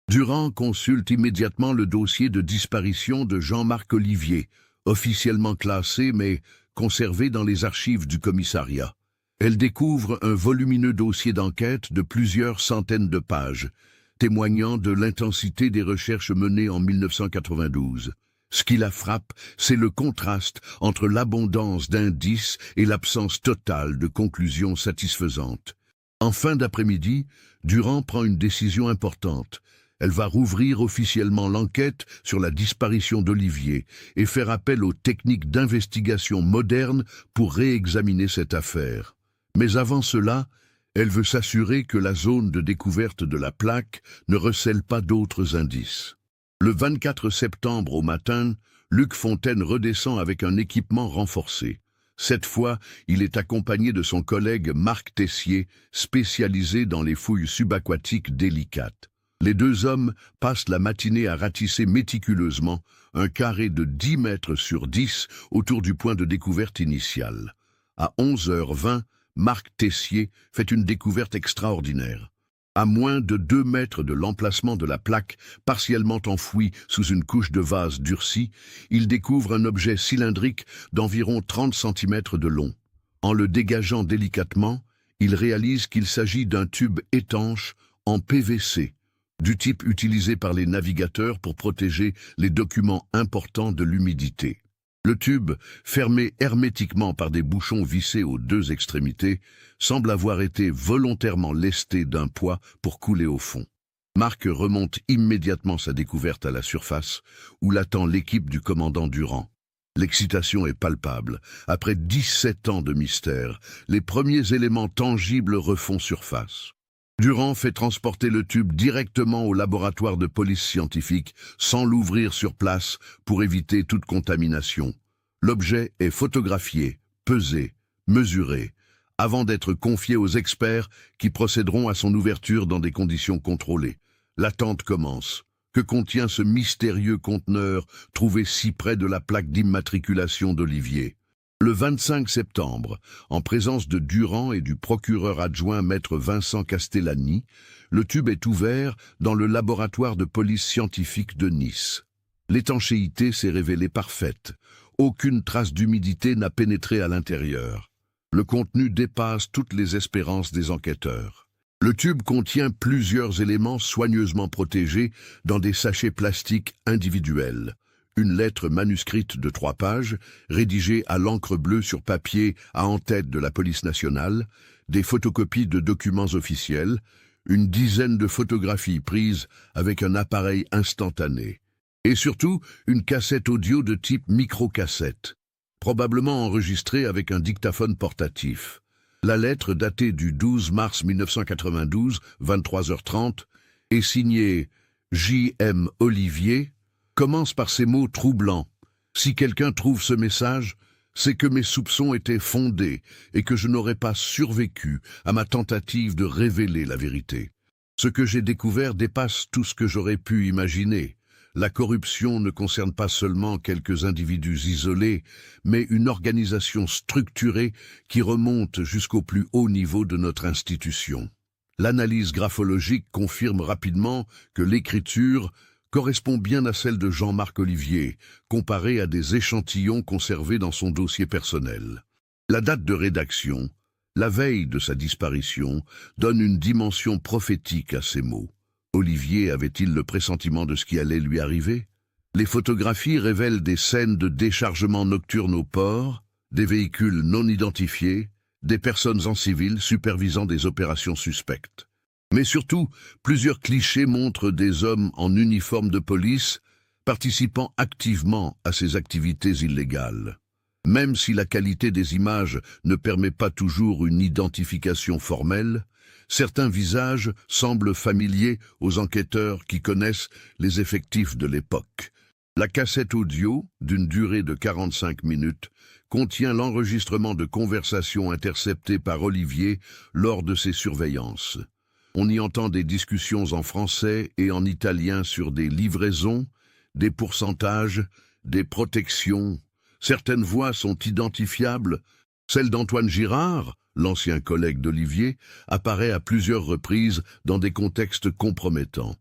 Durand consulte immédiatement le dossier de disparition de Jean-Marc Olivier, officiellement classé mais conservé dans les archives du commissariat. Elle découvre un volumineux dossier d'enquête de plusieurs centaines de pages, témoignant de l'intensité des recherches menées en 1992. Ce qui la frappe, c'est le contraste entre l'abondance d'indices et l'absence totale de conclusions satisfaisantes. En fin d'après-midi, Durand prend une décision importante. Elle va rouvrir officiellement l'enquête sur la disparition d'Olivier et faire appel aux techniques d'investigation modernes pour réexaminer cette affaire. Mais avant cela, elle veut s'assurer que la zone de découverte de la plaque ne recèle pas d'autres indices. Le 24 septembre au matin, Luc Fontaine redescend avec un équipement renforcé. Cette fois, il est accompagné de son collègue Marc Tessier, spécialisé dans les fouilles subaquatiques délicates. Les deux hommes passent la matinée à ratisser méticuleusement un carré de 10 mètres sur 10 autour du point de découverte initial. À 11h20, Marc Tessier fait une découverte extraordinaire. À moins de 2 mètres de l'emplacement de la plaque, partiellement enfouie sous une couche de vase durci, il découvre un objet cylindrique d'environ 30 cm de long. En le dégageant délicatement, il réalise qu'il s'agit d'un tube étanche en PVC, du type utilisé par les navigateurs pour protéger les documents importants de l'humidité. Le tube, fermé hermétiquement par des bouchons vissés aux deux extrémités, semble avoir été volontairement lesté d'un poids pour couler au fond. Marc remonte immédiatement sa découverte à la surface, où l'attend l'équipe du commandant Durand. L'excitation est palpable. Après 17 ans de mystère, les premiers éléments tangibles refont surface. Durand fait transporter le tube directement au laboratoire de police scientifique, sans l'ouvrir sur place pour éviter toute contamination. L'objet est photographié, pesé, mesuré, avant d'être confié aux experts qui procéderont à son ouverture dans des conditions contrôlées. L'attente commence. Que contient ce mystérieux conteneur trouvé si près de la plaque d'immatriculation d'Olivier? Le 25 septembre, en présence de Durand et du procureur adjoint maître Vincent Castellani, le tube est ouvert dans le laboratoire de police scientifique de Nice. L'étanchéité s'est révélée parfaite. Aucune trace d'humidité n'a pénétré à l'intérieur. Le contenu dépasse toutes les espérances des enquêteurs. Le tube contient plusieurs éléments soigneusement protégés dans des sachets plastiques individuels. Une lettre manuscrite de 3 pages, rédigée à l'encre bleue sur papier à en-tête de la police nationale, des photocopies de documents officiels, une dizaine de photographies prises avec un appareil instantané, et surtout une cassette audio de type microcassette, probablement enregistrée avec un dictaphone portatif. La lettre, datée du 12 mars 1992, 23h30, est signée J.M. Olivier, commence par ces mots troublants. Si quelqu'un trouve ce message, c'est que mes soupçons étaient fondés et que je n'aurais pas survécu à ma tentative de révéler la vérité. Ce que j'ai découvert dépasse tout ce que j'aurais pu imaginer. La corruption ne concerne pas seulement quelques individus isolés, mais une organisation structurée qui remonte jusqu'au plus haut niveau de notre institution. L'analyse graphologique confirme rapidement que l'écriture correspond bien à celle de Jean-Marc Olivier, comparée à des échantillons conservés dans son dossier personnel. La date de rédaction, la veille de sa disparition, donne une dimension prophétique à ces mots. Olivier avait-il le pressentiment de ce qui allait lui arriver? Les photographies révèlent des scènes de déchargement nocturne au port, des véhicules non identifiés, des personnes en civil supervisant des opérations suspectes. Mais surtout, plusieurs clichés montrent des hommes en uniforme de police participant activement à ces activités illégales. Même si la qualité des images ne permet pas toujours une identification formelle, certains visages semblent familiers aux enquêteurs qui connaissent les effectifs de l'époque. La cassette audio, d'une durée de 45 minutes, contient l'enregistrement de conversations interceptées par Olivier lors de ses surveillances. On y entend des discussions en français et en italien sur des livraisons, des pourcentages, des protections. Certaines voix sont identifiables. Celle d'Antoine Girard, l'ancien collègue d'Olivier, apparaît à plusieurs reprises dans des contextes compromettants.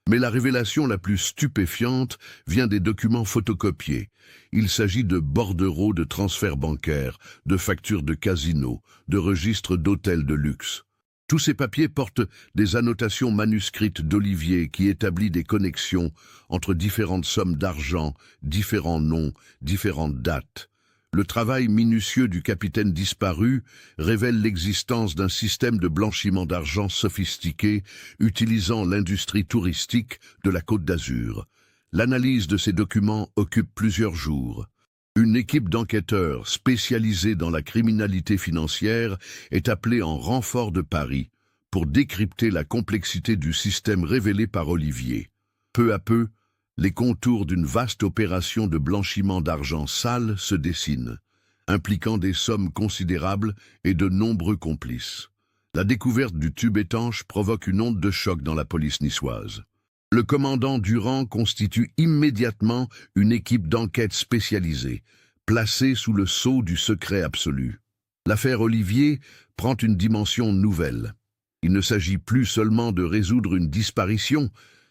Mais la révélation la plus stupéfiante vient des documents photocopiés. Il s'agit de bordereaux de transferts bancaires, de factures de casinos, de registres d'hôtels de luxe. Tous ces papiers portent des annotations manuscrites d'Olivier qui établit des connexions entre différentes sommes d'argent, différents noms, différentes dates. Le travail minutieux du capitaine disparu révèle l'existence d'un système de blanchiment d'argent sophistiqué utilisant l'industrie touristique de la Côte d'Azur. L'analyse de ces documents occupe plusieurs jours. Une équipe d'enquêteurs spécialisée dans la criminalité financière est appelée en renfort de Paris pour décrypter la complexité du système révélé par Olivier. Peu à peu, les contours d'une vaste opération de blanchiment d'argent sale se dessinent, impliquant des sommes considérables et de nombreux complices. La découverte du tube étanche provoque une onde de choc dans la police niçoise. Le commandant Durand constitue immédiatement une équipe d'enquête spécialisée, placée sous le sceau du secret absolu. L'affaire Olivier prend une dimension nouvelle. Il ne s'agit plus seulement de résoudre une disparition,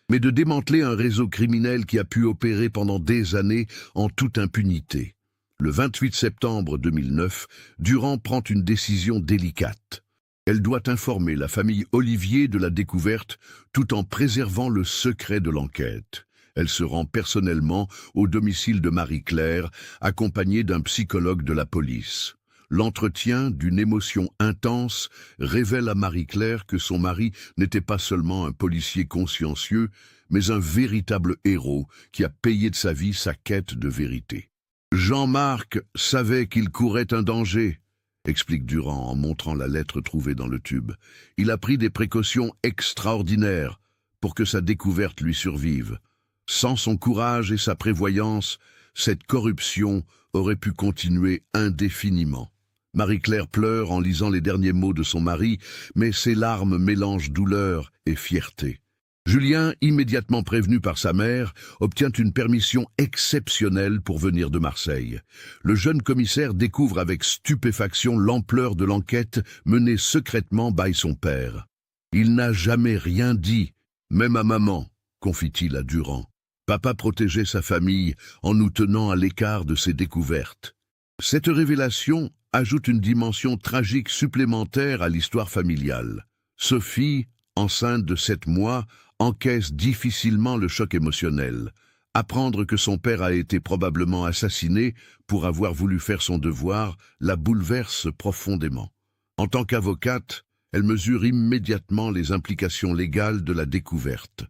mais de démanteler un réseau criminel qui a pu opérer pendant des années en toute impunité. Le 28 septembre 2009, Durand prend une décision délicate. Elle doit informer la famille Olivier de la découverte tout en préservant le secret de l'enquête. Elle se rend personnellement au domicile de Marie-Claire, accompagnée d'un psychologue de la police. L'entretien, d'une émotion intense, révèle à Marie-Claire que son mari n'était pas seulement un policier consciencieux, mais un véritable héros qui a payé de sa vie sa quête de vérité. Jean-Marc savait qu'il courait un danger, explique Durand en montrant la lettre trouvée dans le tube. Il a pris des précautions extraordinaires pour que sa découverte lui survive. Sans son courage et sa prévoyance, cette corruption aurait pu continuer indéfiniment. Marie-Claire pleure en lisant les derniers mots de son mari, mais ses larmes mélangent douleur et fierté. Julien, immédiatement prévenu par sa mère, obtient une permission exceptionnelle pour venir de Marseille. Le jeune commissaire découvre avec stupéfaction l'ampleur de l'enquête menée secrètement by son père. « Il n'a jamais rien dit, même à maman », confie-t-il à Durand. « Papa protégeait sa famille en nous tenant à l'écart de ses découvertes. » Cette révélation ajoute une dimension tragique supplémentaire à l'histoire familiale. Sophie, enceinte de 7 mois, encaisse difficilement le choc émotionnel. Apprendre que son père a été probablement assassiné pour avoir voulu faire son devoir la bouleverse profondément. En tant qu'avocate, elle mesure immédiatement les implications légales de la découverte.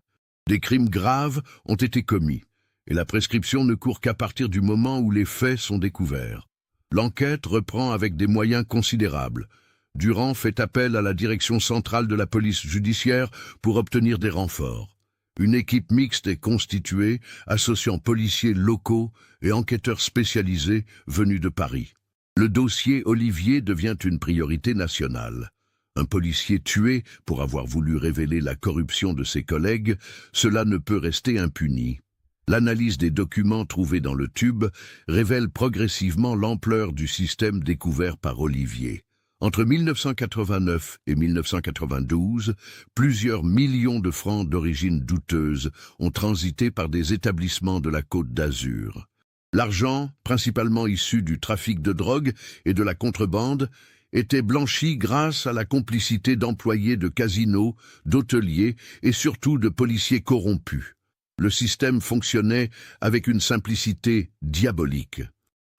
Des crimes graves ont été commis, et la prescription ne court qu'à partir du moment où les faits sont découverts. L'enquête reprend avec des moyens considérables. Durand fait appel à la direction centrale de la police judiciaire pour obtenir des renforts. Une équipe mixte est constituée, associant policiers locaux et enquêteurs spécialisés venus de Paris. Le dossier Olivier devient une priorité nationale. Un policier tué pour avoir voulu révéler la corruption de ses collègues, cela ne peut rester impuni. L'analyse des documents trouvés dans le tube révèle progressivement l'ampleur du système découvert par Olivier. Entre 1989 et 1992, plusieurs millions de francs d'origine douteuse ont transité par des établissements de la Côte d'Azur. L'argent, principalement issu du trafic de drogue et de la contrebande, était blanchi grâce à la complicité d'employés de casinos, d'hôteliers et surtout de policiers corrompus. Le système fonctionnait avec une simplicité diabolique.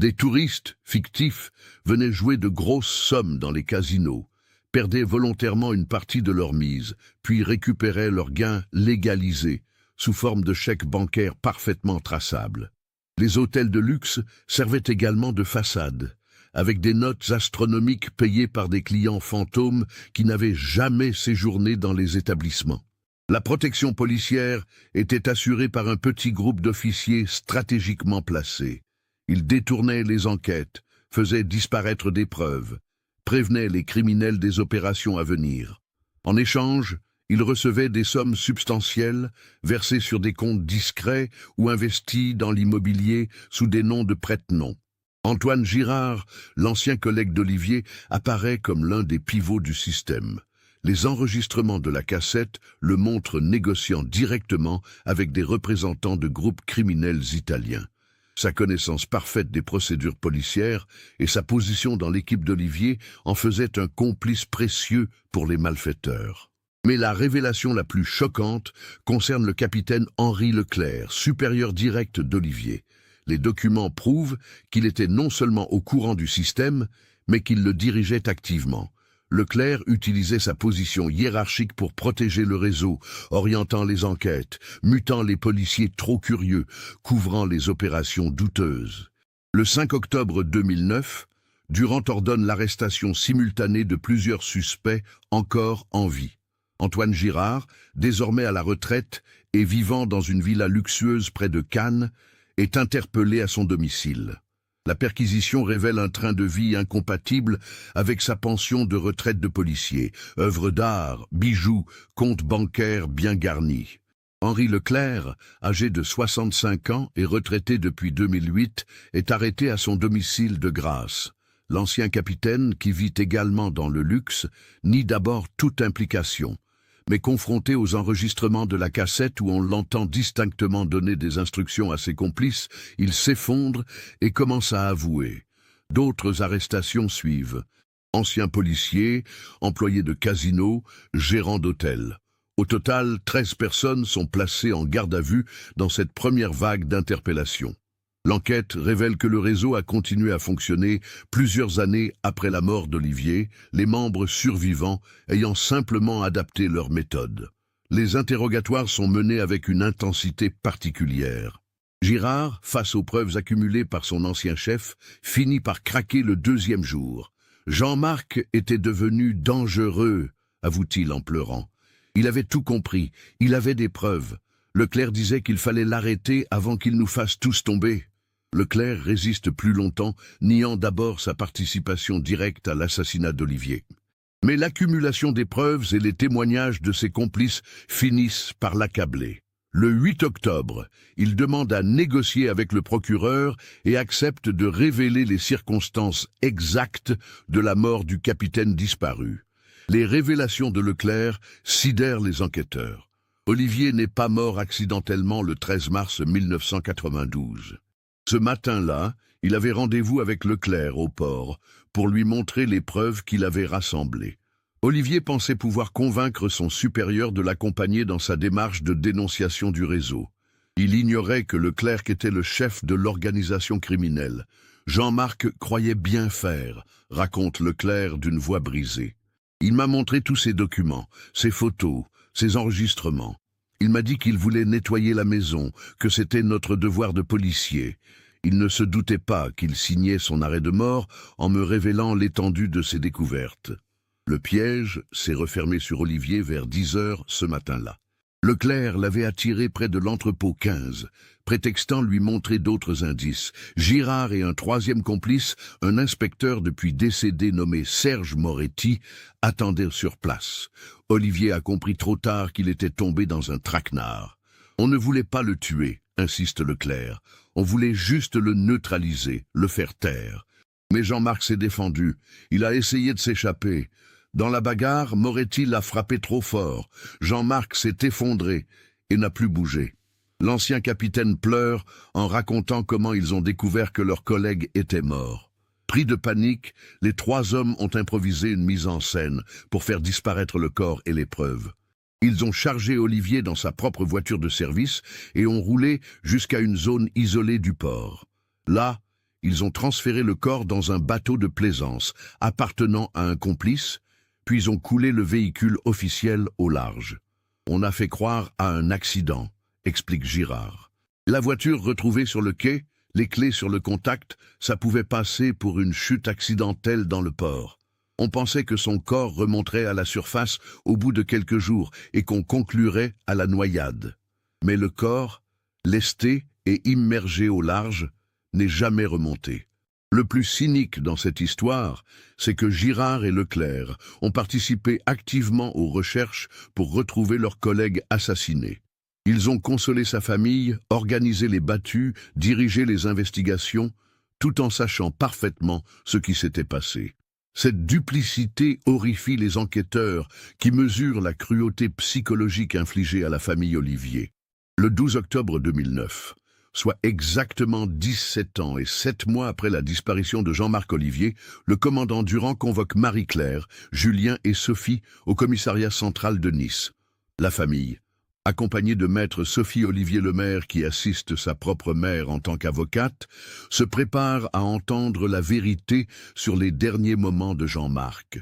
Des touristes fictifs venaient jouer de grosses sommes dans les casinos, perdaient volontairement une partie de leur mise, puis récupéraient leurs gains légalisés, sous forme de chèques bancaires parfaitement traçables. Les hôtels de luxe servaient également de façade, avec des notes astronomiques payées par des clients fantômes qui n'avaient jamais séjourné dans les établissements. La protection policière était assurée par un petit groupe d'officiers stratégiquement placés. Ils détournaient les enquêtes, faisait disparaître des preuves, prévenait les criminels des opérations à venir. En échange, il recevait des sommes substantielles, versées sur des comptes discrets ou investis dans l'immobilier sous des noms de prête-noms. Antoine Girard, l'ancien collègue d'Olivier, apparaît comme l'un des pivots du système. Les enregistrements de la cassette le montrent négociant directement avec des représentants de groupes criminels italiens. Sa connaissance parfaite des procédures policières et sa position dans l'équipe d'Olivier en faisaient un complice précieux pour les malfaiteurs. Mais la révélation la plus choquante concerne le capitaine Henri Leclerc, supérieur direct d'Olivier. Les documents prouvent qu'il était non seulement au courant du système, mais qu'il le dirigeait activement. Leclerc utilisait sa position hiérarchique pour protéger le réseau, orientant les enquêtes, mutant les policiers trop curieux, couvrant les opérations douteuses. Le 5 octobre 2009, Durand ordonne l'arrestation simultanée de plusieurs suspects encore en vie. Antoine Girard, désormais à la retraite et vivant dans une villa luxueuse près de Cannes, est interpellé à son domicile. La perquisition révèle un train de vie incompatible avec sa pension de retraite de policier, œuvres d'art, bijoux, compte bancaire bien garnis. Henri Leclerc, âgé de 65 ans et retraité depuis 2008, est arrêté à son domicile de Grasse. L'ancien capitaine, qui vit également dans le luxe, nie d'abord toute implication. Mais confronté aux enregistrements de la cassette où on l'entend distinctement donner des instructions à ses complices, il s'effondre et commence à avouer. D'autres arrestations suivent. Anciens policiers, employés de casino, gérants d'hôtels. Au total, 13 personnes sont placées en garde à vue dans cette première vague d'interpellations. L'enquête révèle que le réseau a continué à fonctionner plusieurs années après la mort d'Olivier, les membres survivants ayant simplement adapté leur méthode. Les interrogatoires sont menés avec une intensité particulière. Girard, face aux preuves accumulées par son ancien chef, finit par craquer le deuxième jour. Jean-Marc était devenu dangereux, avoue-t-il en pleurant. Il avait tout compris, il avait des preuves. Leclerc disait qu'il fallait l'arrêter avant qu'il nous fasse tous tomber. Leclerc résiste plus longtemps, niant d'abord sa participation directe à l'assassinat d'Olivier. Mais l'accumulation des preuves et les témoignages de ses complices finissent par l'accabler. Le 8 octobre, il demande à négocier avec le procureur et accepte de révéler les circonstances exactes de la mort du capitaine disparu. Les révélations de Leclerc sidèrent les enquêteurs. Olivier n'est pas mort accidentellement le 13 mars 1992. Ce matin-là, il avait rendez-vous avec Leclerc au port pour lui montrer les preuves qu'il avait rassemblées. Olivier pensait pouvoir convaincre son supérieur de l'accompagner dans sa démarche de dénonciation du réseau. Il ignorait que Leclerc était le chef de l'organisation criminelle. Jean-Marc croyait bien faire, raconte Leclerc d'une voix brisée. Il m'a montré tous ses documents, ses photos, ses enregistrements. Il m'a dit qu'il voulait nettoyer la maison, que c'était notre devoir de policier. Il ne se doutait pas qu'il signait son arrêt de mort en me révélant l'étendue de ses découvertes. Le piège s'est refermé sur Olivier vers 10 heures ce matin-là. Leclerc l'avait attiré près de l'entrepôt 15, prétextant lui montrer d'autres indices. Girard et un troisième complice, un inspecteur depuis décédé nommé Serge Moretti, attendaient sur place. Olivier a compris trop tard qu'il était tombé dans un traquenard. On ne voulait pas le tuer, insiste Leclerc. On voulait juste le neutraliser, le faire taire. Mais Jean-Marc s'est défendu. Il a essayé de s'échapper. Dans la bagarre, Moretti l'a frappé trop fort. Jean-Marc s'est effondré et n'a plus bougé. L'ancien capitaine pleure en racontant comment ils ont découvert que leur collègue était mort. Pris de panique, les 3 hommes ont improvisé une mise en scène pour faire disparaître le corps et les preuves. Ils ont chargé Olivier dans sa propre voiture de service et ont roulé jusqu'à une zone isolée du port. Là, ils ont transféré le corps dans un bateau de plaisance appartenant à un complice, puis ont coulé le véhicule officiel au large. On a fait croire à un accident, explique Girard. La voiture retrouvée sur le quai, les clés sur le contact, ça pouvait passer pour une chute accidentelle dans le port. On pensait que son corps remonterait à la surface au bout de quelques jours et qu'on conclurait à la noyade. Mais le corps, lesté et immergé au large, n'est jamais remonté. Le plus cynique dans cette histoire, c'est que Girard et Leclerc ont participé activement aux recherches pour retrouver leurs collègues assassinés. Ils ont consolé sa famille, organisé les battues, dirigé les investigations, tout en sachant parfaitement ce qui s'était passé. Cette duplicité horrifie les enquêteurs qui mesurent la cruauté psychologique infligée à la famille Olivier. Le 12 octobre 2009, soit exactement 17 ans et 7 mois après la disparition de Jean-Marc Olivier, le commandant Durand convoque Marie-Claire, Julien et Sophie au commissariat central de Nice. La famille, accompagnée de maître Sophie Olivier Lemaire qui assiste sa propre mère en tant qu'avocate, se prépare à entendre la vérité sur les derniers moments de Jean-Marc.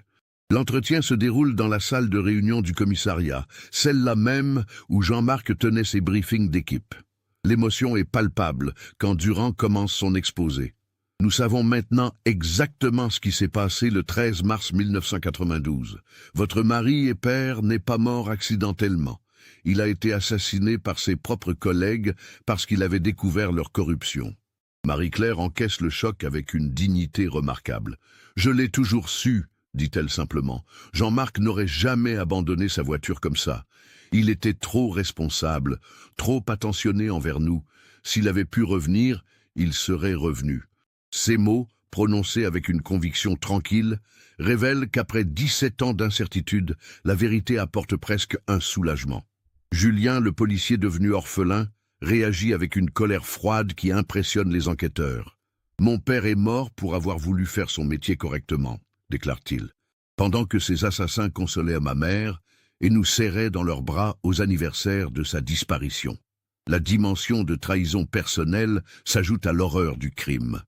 L'entretien se déroule dans la salle de réunion du commissariat, celle-là même où Jean-Marc tenait ses briefings d'équipe. L'émotion est palpable quand Durand commence son exposé. Nous savons maintenant exactement ce qui s'est passé le 13 mars 1992. Votre mari et père n'est pas mort accidentellement. Il a été assassiné par ses propres collègues parce qu'il avait découvert leur corruption. Marie-Claire encaisse le choc avec une dignité remarquable. « Je l'ai toujours su », dit-elle simplement. « Jean-Marc n'aurait jamais abandonné sa voiture comme ça. Il était trop responsable, trop attentionné envers nous. S'il avait pu revenir, il serait revenu. » Ces mots, prononcés avec une conviction tranquille, révèlent qu'après 17 ans d'incertitude, la vérité apporte presque un soulagement. Julien, le policier devenu orphelin, réagit avec une colère froide qui impressionne les enquêteurs. « Mon père est mort pour avoir voulu faire son métier correctement », déclare-t-il, pendant que ses assassins consolaient ma mère et nous serraient dans leurs bras aux anniversaires de sa disparition. La dimension de trahison personnelle s'ajoute à l'horreur du crime.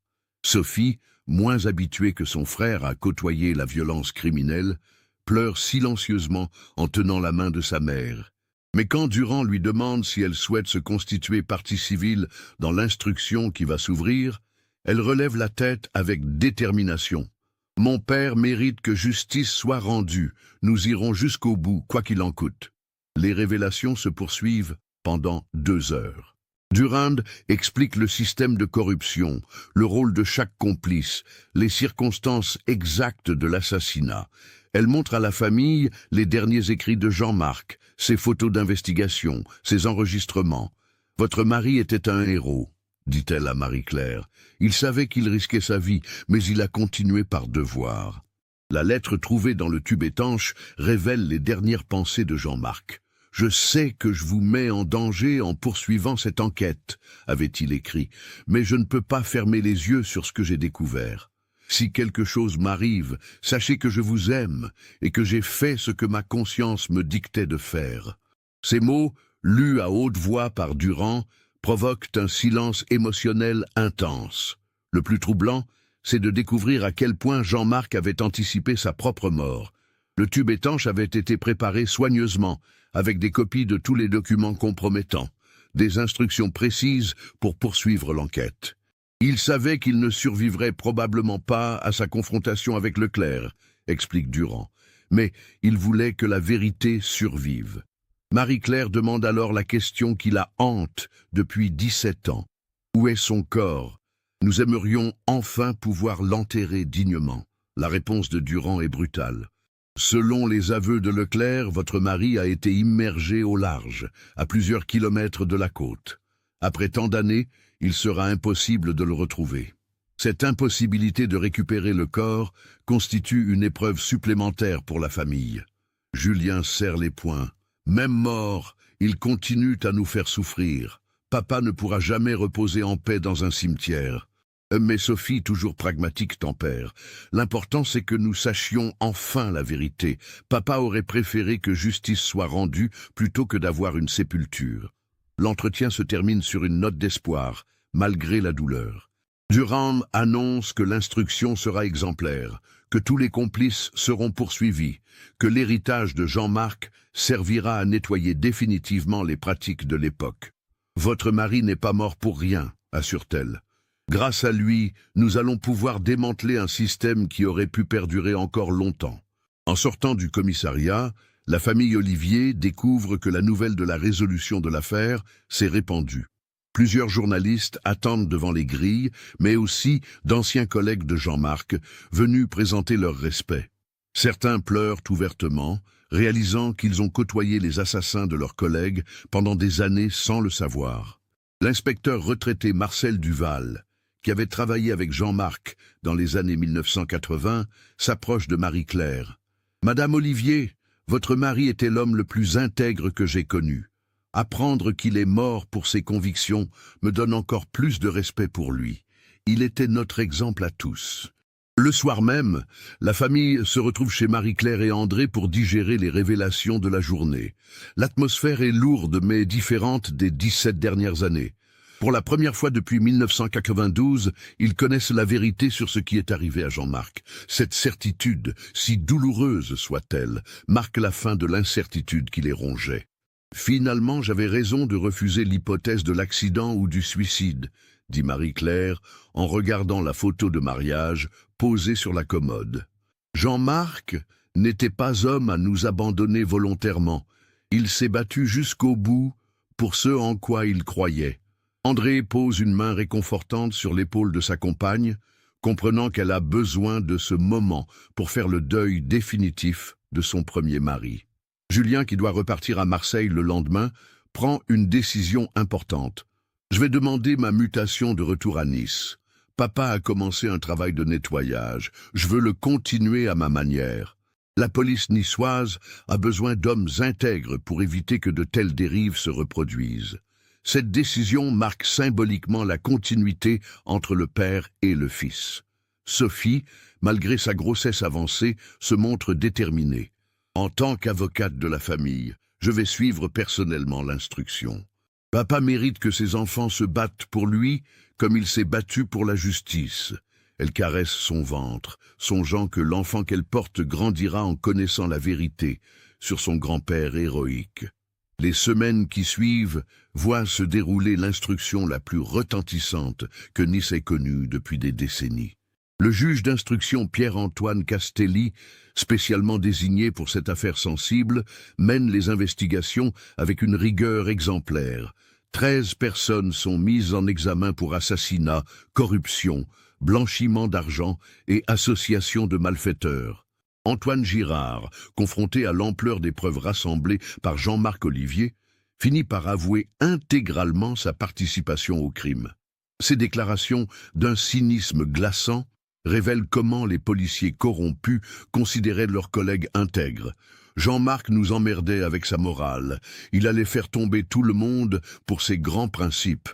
Sophie, moins habituée que son frère à côtoyer la violence criminelle, pleure silencieusement en tenant la main de sa mère. Mais quand Durand lui demande si elle souhaite se constituer partie civile dans l'instruction qui va s'ouvrir, elle relève la tête avec détermination. « Mon père mérite que justice soit rendue. Nous irons jusqu'au bout, quoi qu'il en coûte. » Les révélations se poursuivent pendant 2 heures. Durand explique le système de corruption, le rôle de chaque complice, les circonstances exactes de l'assassinat. Elle montre à la famille les derniers écrits de Jean-Marc, ses photos d'investigation, ses enregistrements. « Votre mari était un héros », dit-elle à Marie-Claire. « Il savait qu'il risquait sa vie, mais il a continué par devoir. » La lettre trouvée dans le tube étanche révèle les dernières pensées de Jean-Marc. « Je sais que je vous mets en danger en poursuivant cette enquête », avait-il écrit, « mais je ne peux pas fermer les yeux sur ce que j'ai découvert. Si quelque chose m'arrive, sachez que je vous aime et que j'ai fait ce que ma conscience me dictait de faire. » Ces mots, lus à haute voix par Durand, provoquent un silence émotionnel intense. Le plus troublant, c'est de découvrir à quel point Jean-Marc avait anticipé sa propre mort. Le tube étanche avait été préparé soigneusement, avec des copies de tous les documents compromettants, des instructions précises pour poursuivre l'enquête. Il savait qu'il ne survivrait probablement pas à sa confrontation avec Leclerc, explique Durand, mais il voulait que la vérité survive. Marie-Claire demande alors la question qui la hante depuis 17 ans. Où est son corps? Nous aimerions enfin pouvoir l'enterrer dignement. La réponse de Durand est brutale. Selon les aveux de Leclerc, votre mari a été immergé au large, à plusieurs kilomètres de la côte. Après tant d'années, il sera impossible de le retrouver. Cette impossibilité de récupérer le corps constitue une épreuve supplémentaire pour la famille. Julien serre les poings. Même mort, il continue à nous faire souffrir. Papa ne pourra jamais reposer en paix dans un cimetière. Mais Sophie, toujours pragmatique, tempère. L'important, c'est que nous sachions enfin la vérité. Papa aurait préféré que justice soit rendue plutôt que d'avoir une sépulture. L'entretien se termine sur une note d'espoir, malgré la douleur. Durand annonce que l'instruction sera exemplaire, que tous les complices seront poursuivis, que l'héritage de Jean-Marc servira à nettoyer définitivement les pratiques de l'époque. « Votre mari n'est pas mort pour rien », assure-t-elle. Grâce à lui, nous allons pouvoir démanteler un système qui aurait pu perdurer encore longtemps. En sortant du commissariat, la famille Olivier découvre que la nouvelle de la résolution de l'affaire s'est répandue. Plusieurs journalistes attendent devant les grilles, mais aussi d'anciens collègues de Jean-Marc, venus présenter leur respect. Certains pleurent ouvertement, réalisant qu'ils ont côtoyé les assassins de leurs collègues pendant des années sans le savoir. L'inspecteur retraité Marcel Duval, qui avait travaillé avec Jean-Marc dans les années 1980, s'approche de Marie-Claire. « Madame Olivier, votre mari était l'homme le plus intègre que j'ai connu. Apprendre qu'il est mort pour ses convictions me donne encore plus de respect pour lui. Il était notre exemple à tous. » Le soir même, la famille se retrouve chez Marie-Claire et André pour digérer les révélations de la journée. L'atmosphère est lourde mais différente des 17 dernières années. Pour la première fois depuis 1992, ils connaissent la vérité sur ce qui est arrivé à Jean-Marc. Cette certitude, si douloureuse soit-elle, marque la fin de l'incertitude qui les rongeait. Finalement, j'avais raison de refuser l'hypothèse de l'accident ou du suicide, dit Marie-Claire en regardant la photo de mariage posée sur la commode. Jean-Marc n'était pas homme à nous abandonner volontairement. Il s'est battu jusqu'au bout pour ce en quoi il croyait. André pose une main réconfortante sur l'épaule de sa compagne, comprenant qu'elle a besoin de ce moment pour faire le deuil définitif de son premier mari. Julien, qui doit repartir à Marseille le lendemain, prend une décision importante. « Je vais demander ma mutation de retour à Nice. Papa a commencé un travail de nettoyage. Je veux le continuer à ma manière. La police niçoise a besoin d'hommes intègres pour éviter que de telles dérives se reproduisent. » Cette décision marque symboliquement la continuité entre le père et le fils. Sophie, malgré sa grossesse avancée, se montre déterminée. En tant qu'avocate de la famille, je vais suivre personnellement l'instruction. Papa mérite que ses enfants se battent pour lui comme il s'est battu pour la justice. Elle caresse son ventre, songeant que l'enfant qu'elle porte grandira en connaissant la vérité sur son grand-père héroïque. Les semaines qui suivent voient se dérouler l'instruction la plus retentissante que Nice ait connue depuis des décennies. Le juge d'instruction Pierre-Antoine Castelli, spécialement désigné pour cette affaire sensible, mène les investigations avec une rigueur exemplaire. 13 personnes sont mises en examen pour assassinat, corruption, blanchiment d'argent et association de malfaiteurs. Antoine Girard, confronté à l'ampleur des preuves rassemblées par Jean-Marc Olivier, finit par avouer intégralement sa participation au crime. Ces déclarations, d'un cynisme glaçant, révèlent comment les policiers corrompus considéraient leurs collègues intègres. Jean-Marc nous emmerdait avec sa morale. Il allait faire tomber tout le monde pour ses grands principes.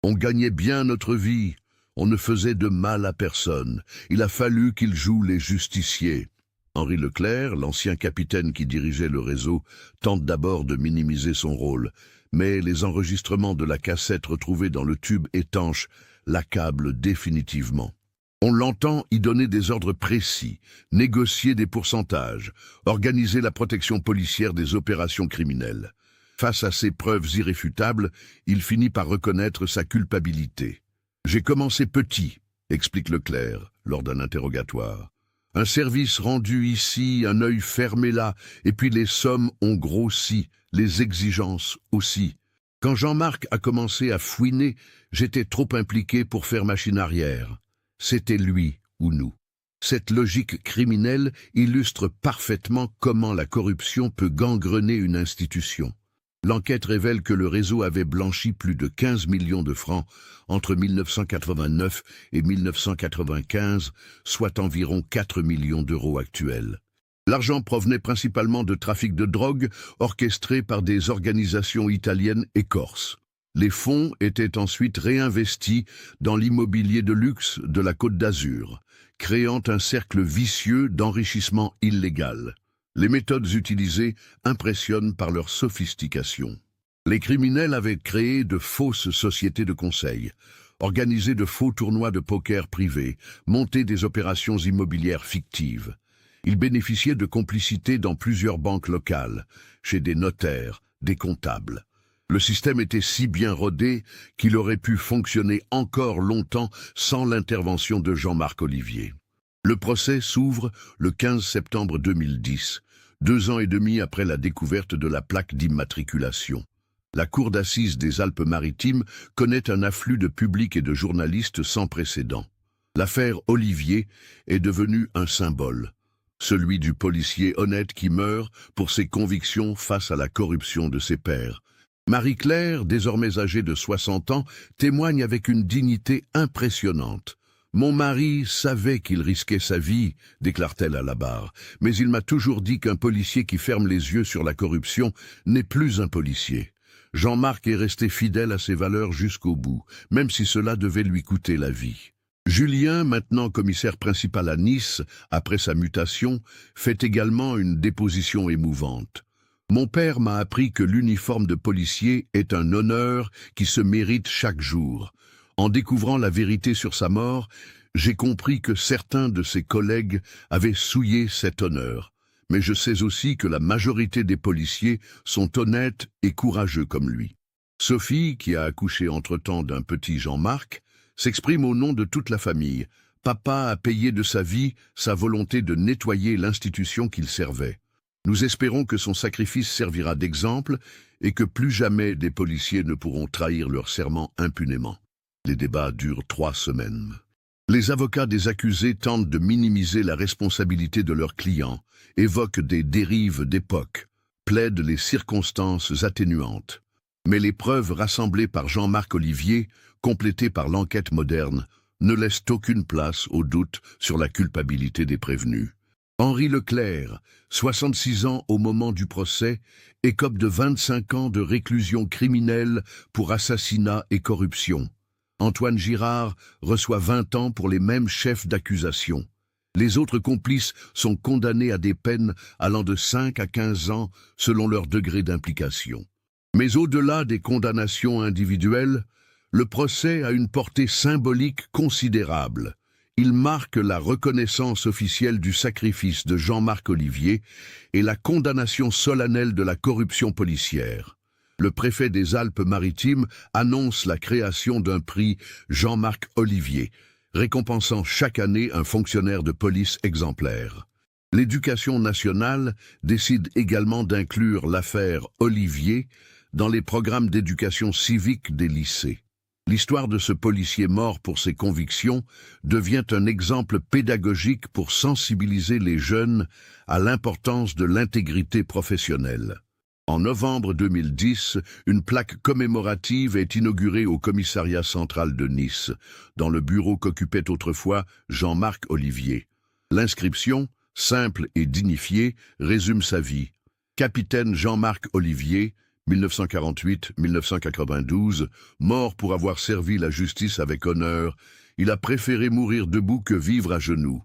On gagnait bien notre vie. On ne faisait de mal à personne. Il a fallu qu'il joue les justiciers. Henri Leclerc, l'ancien capitaine qui dirigeait le réseau, tente d'abord de minimiser son rôle, mais les enregistrements de la cassette retrouvés dans le tube étanche l'accablent définitivement. On l'entend y donner des ordres précis, négocier des pourcentages, organiser la protection policière des opérations criminelles. Face à ces preuves irréfutables, il finit par reconnaître sa culpabilité. « J'ai commencé petit », explique Leclerc lors d'un interrogatoire. Un service rendu ici, un œil fermé là, et puis les sommes ont grossi, les exigences aussi. Quand Jean-Marc a commencé à fouiner, j'étais trop impliqué pour faire machine arrière. C'était lui ou nous. Cette logique criminelle illustre parfaitement comment la corruption peut gangrener une institution. L'enquête révèle que le réseau avait blanchi plus de 15 millions de francs entre 1989 et 1995, soit environ 4 millions d'euros actuels. L'argent provenait principalement de trafic de drogue orchestré par des organisations italiennes et corses. Les fonds étaient ensuite réinvestis dans l'immobilier de luxe de la Côte d'Azur, créant un cercle vicieux d'enrichissement illégal. Les méthodes utilisées impressionnent par leur sophistication. Les criminels avaient créé de fausses sociétés de conseil, organisé de faux tournois de poker privés, monté des opérations immobilières fictives. Ils bénéficiaient de complicité dans plusieurs banques locales, chez des notaires, des comptables. Le système était si bien rodé qu'il aurait pu fonctionner encore longtemps sans l'intervention de Jean-Marc Olivier. Le procès s'ouvre le 15 septembre 2010, 2 ans et demi après la découverte de la plaque d'immatriculation. La cour d'assises des Alpes-Maritimes connaît un afflux de public et de journalistes sans précédent. L'affaire Olivier est devenue un symbole, celui du policier honnête qui meurt pour ses convictions face à la corruption de ses pairs. Marie-Claire, désormais âgée de 60 ans, témoigne avec une dignité impressionnante. « Mon mari savait qu'il risquait sa vie », déclare-t-elle à la barre, « mais il m'a toujours dit qu'un policier qui ferme les yeux sur la corruption n'est plus un policier. » Jean-Marc est resté fidèle à ses valeurs jusqu'au bout, même si cela devait lui coûter la vie. Julien, maintenant commissaire principal à Nice, après sa mutation, fait également une déposition émouvante. « Mon père m'a appris que l'uniforme de policier est un honneur qui se mérite chaque jour. En découvrant la vérité sur sa mort, j'ai compris que certains de ses collègues avaient souillé cet honneur. Mais je sais aussi que la majorité des policiers sont honnêtes et courageux comme lui. » Sophie, qui a accouché entre-temps d'un petit Jean-Marc, s'exprime au nom de toute la famille. Papa a payé de sa vie sa volonté de nettoyer l'institution qu'il servait. Nous espérons que son sacrifice servira d'exemple et que plus jamais des policiers ne pourront trahir leur serment impunément. Les débats durent 3 semaines. Les avocats des accusés tentent de minimiser la responsabilité de leurs clients, évoquent des dérives d'époque, plaident les circonstances atténuantes. Mais les preuves rassemblées par Jean-Marc Olivier, complétées par l'enquête moderne, ne laissent aucune place au doute sur la culpabilité des prévenus. Henri Leclerc, 66 ans au moment du procès, écope de 25 ans de réclusion criminelle pour assassinat et corruption. Antoine Girard reçoit 20 ans pour les mêmes chefs d'accusation. Les autres complices sont condamnés à des peines allant de 5 à 15 ans selon leur degré d'implication. Mais au-delà des condamnations individuelles, le procès a une portée symbolique considérable. Il marque la reconnaissance officielle du sacrifice de Jean-Marc Olivier et la condamnation solennelle de la corruption policière. Le préfet des Alpes-Maritimes annonce la création d'un prix Jean-Marc Olivier, récompensant chaque année un fonctionnaire de police exemplaire. L'Éducation nationale décide également d'inclure l'affaire Olivier dans les programmes d'éducation civique des lycées. L'histoire de ce policier mort pour ses convictions devient un exemple pédagogique pour sensibiliser les jeunes à l'importance de l'intégrité professionnelle. En novembre 2010, une plaque commémorative est inaugurée au commissariat central de Nice, dans le bureau qu'occupait autrefois Jean-Marc Olivier. L'inscription, simple et dignifiée, résume sa vie. Capitaine Jean-Marc Olivier, 1948-1992, mort pour avoir servi la justice avec honneur, il a préféré mourir debout que vivre à genoux.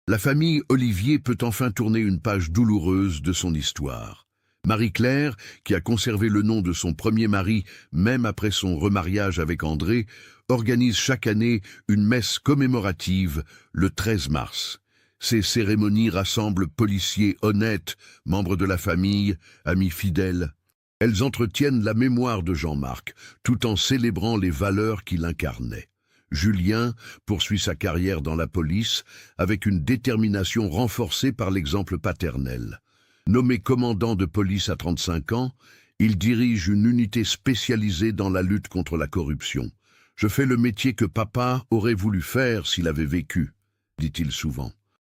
La famille Olivier peut enfin tourner une page douloureuse de son histoire. Marie-Claire, qui a conservé le nom de son premier mari même après son remariage avec André, organise chaque année une messe commémorative le 13 mars. Ces cérémonies rassemblent policiers honnêtes, membres de la famille, amis fidèles. Elles entretiennent la mémoire de Jean-Marc, tout en célébrant les valeurs qu'il incarnait. Julien poursuit sa carrière dans la police avec une détermination renforcée par l'exemple paternel. Nommé commandant de police à 35 ans, il dirige une unité spécialisée dans la lutte contre la corruption. « Je fais le métier que papa aurait voulu faire s'il avait vécu », dit-il souvent.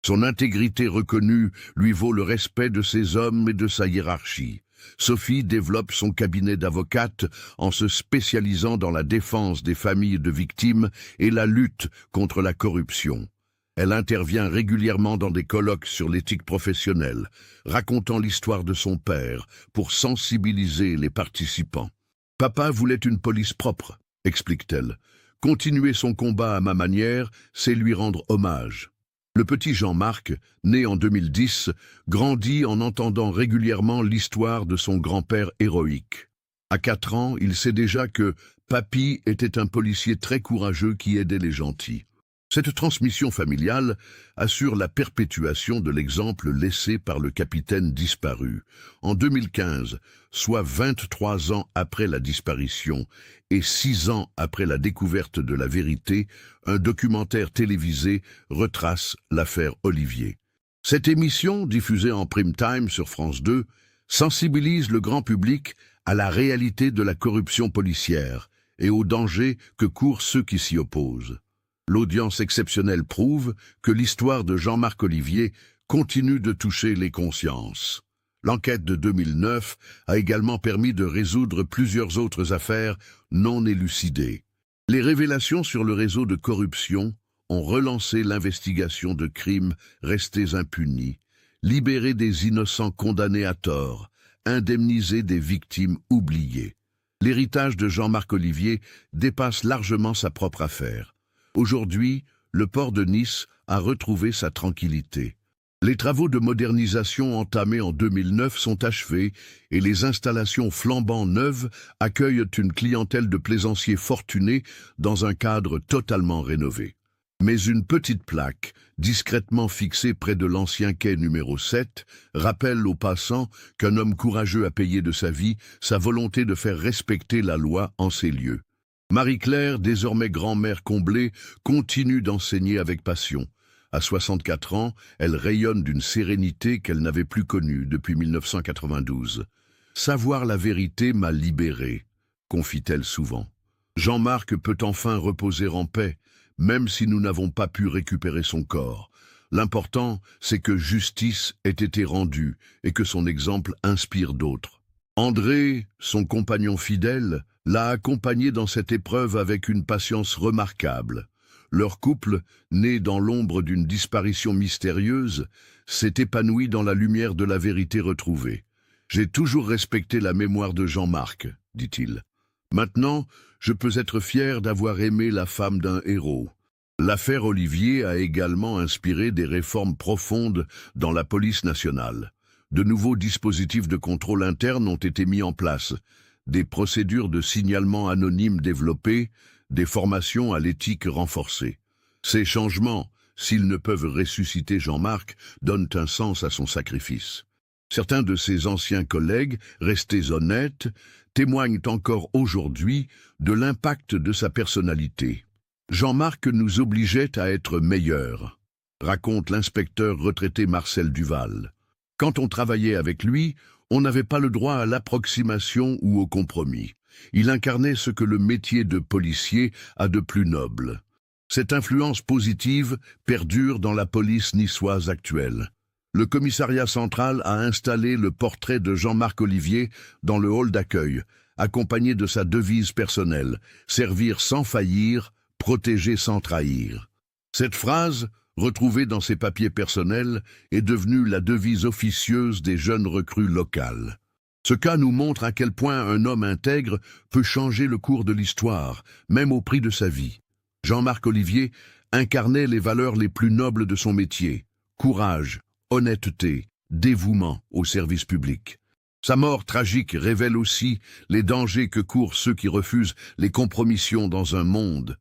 Son intégrité reconnue lui vaut le respect de ses hommes et de sa hiérarchie. Sophie développe son cabinet d'avocate en se spécialisant dans la défense des familles de victimes et la lutte contre la corruption. Elle intervient régulièrement dans des colloques sur l'éthique professionnelle, racontant l'histoire de son père pour sensibiliser les participants. « Papa voulait une police propre », explique-t-elle. « Continuer son combat à ma manière, c'est lui rendre hommage. » Le petit Jean-Marc, né en 2010, grandit en entendant régulièrement l'histoire de son grand-père héroïque. À 4 ans, il sait déjà que Papy était un policier très courageux qui aidait les gentils. Cette transmission familiale assure la perpétuation de l'exemple laissé par le capitaine disparu. En 2015, soit 23 ans après la disparition et 6 ans après la découverte de la vérité, un documentaire télévisé retrace l'affaire Olivier. Cette émission, diffusée en prime time sur France 2, sensibilise le grand public à la réalité de la corruption policière et aux dangers que courent ceux qui s'y opposent. L'audience exceptionnelle prouve que l'histoire de Jean-Marc Olivier continue de toucher les consciences. L'enquête de 2009 a également permis de résoudre plusieurs autres affaires non élucidées. Les révélations sur le réseau de corruption ont relancé l'investigation de crimes restés impunis, libéré des innocents condamnés à tort, indemnisé des victimes oubliées. L'héritage de Jean-Marc Olivier dépasse largement sa propre affaire. Aujourd'hui, le port de Nice a retrouvé sa tranquillité. Les travaux de modernisation entamés en 2009 sont achevés et les installations flambant neuves accueillent une clientèle de plaisanciers fortunés dans un cadre totalement rénové. Mais une petite plaque, discrètement fixée près de l'ancien quai numéro 7, rappelle aux passants qu'un homme courageux a payé de sa vie sa volonté de faire respecter la loi en ces lieux. Marie-Claire, désormais grand-mère comblée, continue d'enseigner avec passion. À 64 ans, elle rayonne d'une sérénité qu'elle n'avait plus connue depuis 1992. « Savoir la vérité m'a libérée », confie-t-elle souvent. Jean-Marc peut enfin reposer en paix, même si nous n'avons pas pu récupérer son corps. L'important, c'est que justice ait été rendue et que son exemple inspire d'autres. André, son compagnon fidèle, l'a accompagné dans cette épreuve avec une patience remarquable. Leur couple, né dans l'ombre d'une disparition mystérieuse, s'est épanoui dans la lumière de la vérité retrouvée. « J'ai toujours respecté la mémoire de Jean-Marc », dit-il. « Maintenant, je peux être fier d'avoir aimé la femme d'un héros. » L'affaire Olivier a également inspiré des réformes profondes dans la police nationale. De nouveaux dispositifs de contrôle interne ont été mis en place, des procédures de signalement anonyme développées, des formations à l'éthique renforcées. Ces changements, s'ils ne peuvent ressusciter Jean-Marc, donnent un sens à son sacrifice. Certains de ses anciens collègues, restés honnêtes, témoignent encore aujourd'hui de l'impact de sa personnalité. Jean-Marc nous obligeait à être meilleurs, raconte l'inspecteur retraité Marcel Duval. Quand on travaillait avec lui, on n'avait pas le droit à l'approximation ou au compromis. Il incarnait ce que le métier de policier a de plus noble. Cette influence positive perdure dans la police niçoise actuelle. Le commissariat central a installé le portrait de Jean-Marc Olivier dans le hall d'accueil, accompagné de sa devise personnelle « Servir sans faillir, protéger sans trahir ». Cette phrase, retrouvée dans ses papiers personnels, est devenue la devise officieuse des jeunes recrues locales. Ce cas nous montre à quel point un homme intègre peut changer le cours de l'histoire, même au prix de sa vie. Jean-Marc Olivier incarnait les valeurs les plus nobles de son métier: courage, honnêteté, dévouement au service public. Sa mort tragique révèle aussi les dangers que courent ceux qui refusent les compromissions dans un monde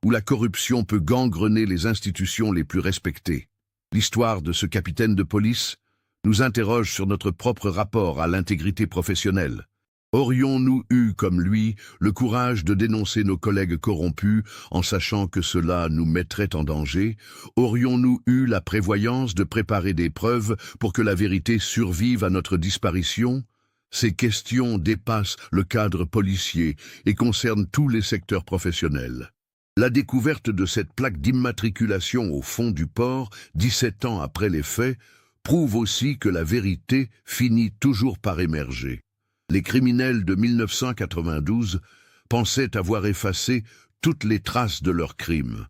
où la corruption peut gangrener les institutions les plus respectées. L'histoire de ce capitaine de police nous interroge sur notre propre rapport à l'intégrité professionnelle. Aurions-nous eu, comme lui, le courage de dénoncer nos collègues corrompus en sachant que cela nous mettrait en danger? Aurions-nous eu la prévoyance de préparer des preuves pour que la vérité survive à notre disparition? Ces questions dépassent le cadre policier et concernent tous les secteurs professionnels. La découverte de cette plaque d'immatriculation au fond du port, 17 ans après les faits, prouve aussi que la vérité finit toujours par émerger. Les criminels de 1992 pensaient avoir effacé toutes les traces de leurs crimes.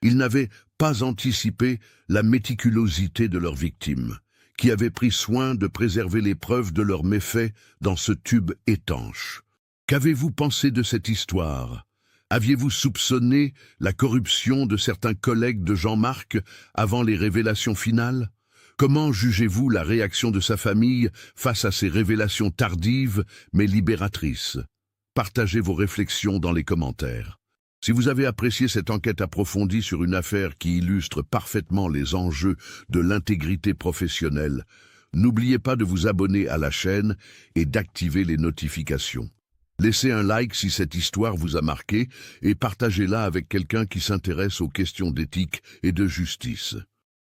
Ils n'avaient pas anticipé la méticulosité de leurs victimes, qui avaient pris soin de préserver les preuves de leurs méfaits dans ce tube étanche. Qu'avez-vous pensé de cette histoire? Aviez-vous soupçonné la corruption de certains collègues de Jean-Marc avant les révélations finales? Comment jugez-vous la réaction de sa famille face à ces révélations tardives mais libératrices? Partagez vos réflexions dans les commentaires. Si vous avez apprécié cette enquête approfondie sur une affaire qui illustre parfaitement les enjeux de l'intégrité professionnelle, n'oubliez pas de vous abonner à la chaîne et d'activer les notifications. Laissez un like si cette histoire vous a marqué et partagez-la avec quelqu'un qui s'intéresse aux questions d'éthique et de justice.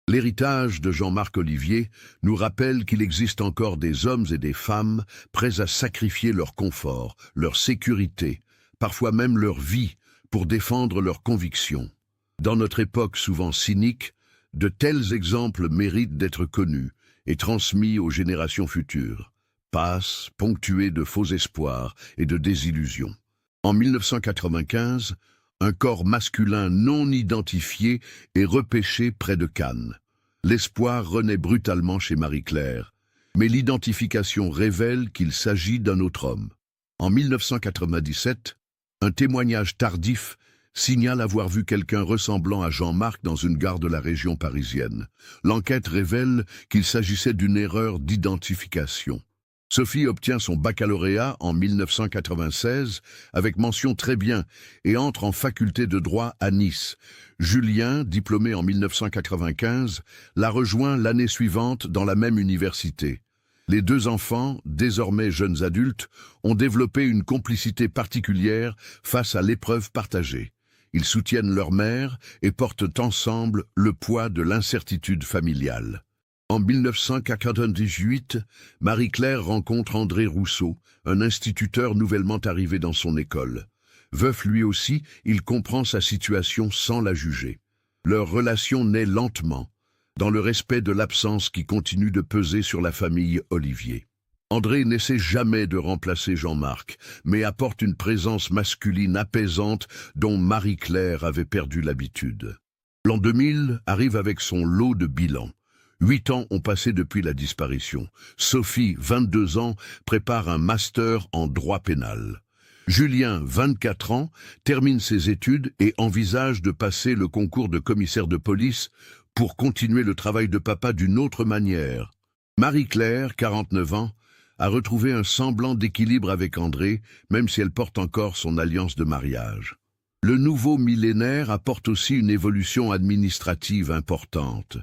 L'héritage de Jean-Marc Olivier nous rappelle qu'il existe encore des hommes et des femmes prêts à sacrifier leur confort, leur sécurité, parfois même leur vie, pour défendre leurs convictions. Dans notre époque souvent cynique, de tels exemples méritent d'être connus et transmis aux générations futures, passent ponctués de faux espoirs et de désillusions. En 1995, un corps masculin non identifié est repêché près de Cannes. L'espoir renaît brutalement chez Marie-Claire, mais l'identification révèle qu'il s'agit d'un autre homme. En 1997, un témoignage tardif signale avoir vu quelqu'un ressemblant à Jean-Marc dans une gare de la région parisienne. L'enquête révèle qu'il s'agissait d'une erreur d'identification. Sophie obtient son baccalauréat en 1996 avec mention très bien et entre en faculté de droit à Nice. Julien, diplômé en 1995, la rejoint l'année suivante dans la même université. Les deux enfants, désormais jeunes adultes, ont développé une complicité particulière face à l'épreuve partagée. Ils soutiennent leur mère et portent ensemble le poids de l'incertitude familiale. En 1998, Marie-Claire rencontre André Rousseau, un instituteur nouvellement arrivé dans son école. Veuf lui aussi, il comprend sa situation sans la juger. Leur relation naît lentement, dans le respect de l'absence qui continue de peser sur la famille Olivier. André n'essaie jamais de remplacer Jean-Marc, mais apporte une présence masculine apaisante dont Marie-Claire avait perdu l'habitude. L'an 2000 arrive avec son lot de bilan. 8 ans ont passé depuis la disparition. Sophie, 22 ans, prépare un master en droit pénal. Julien, 24 ans, termine ses études et envisage de passer le concours de commissaire de police pour continuer le travail de papa d'une autre manière. Marie-Claire, 49 ans, a retrouvé un semblant d'équilibre avec André, même si elle porte encore son alliance de mariage. Le nouveau millénaire apporte aussi une évolution administrative importante.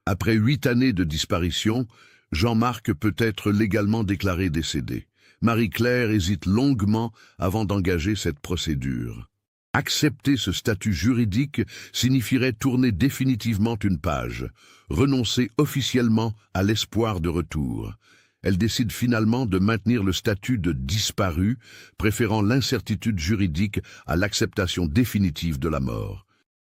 Après 8 années de disparition, Jean-Marc peut être légalement déclaré décédé. Marie-Claire hésite longuement avant d'engager cette procédure. Accepter ce statut juridique signifierait tourner définitivement une page, renoncer officiellement à l'espoir de retour. Elle décide finalement de maintenir le statut de disparu, préférant l'incertitude juridique à l'acceptation définitive de la mort.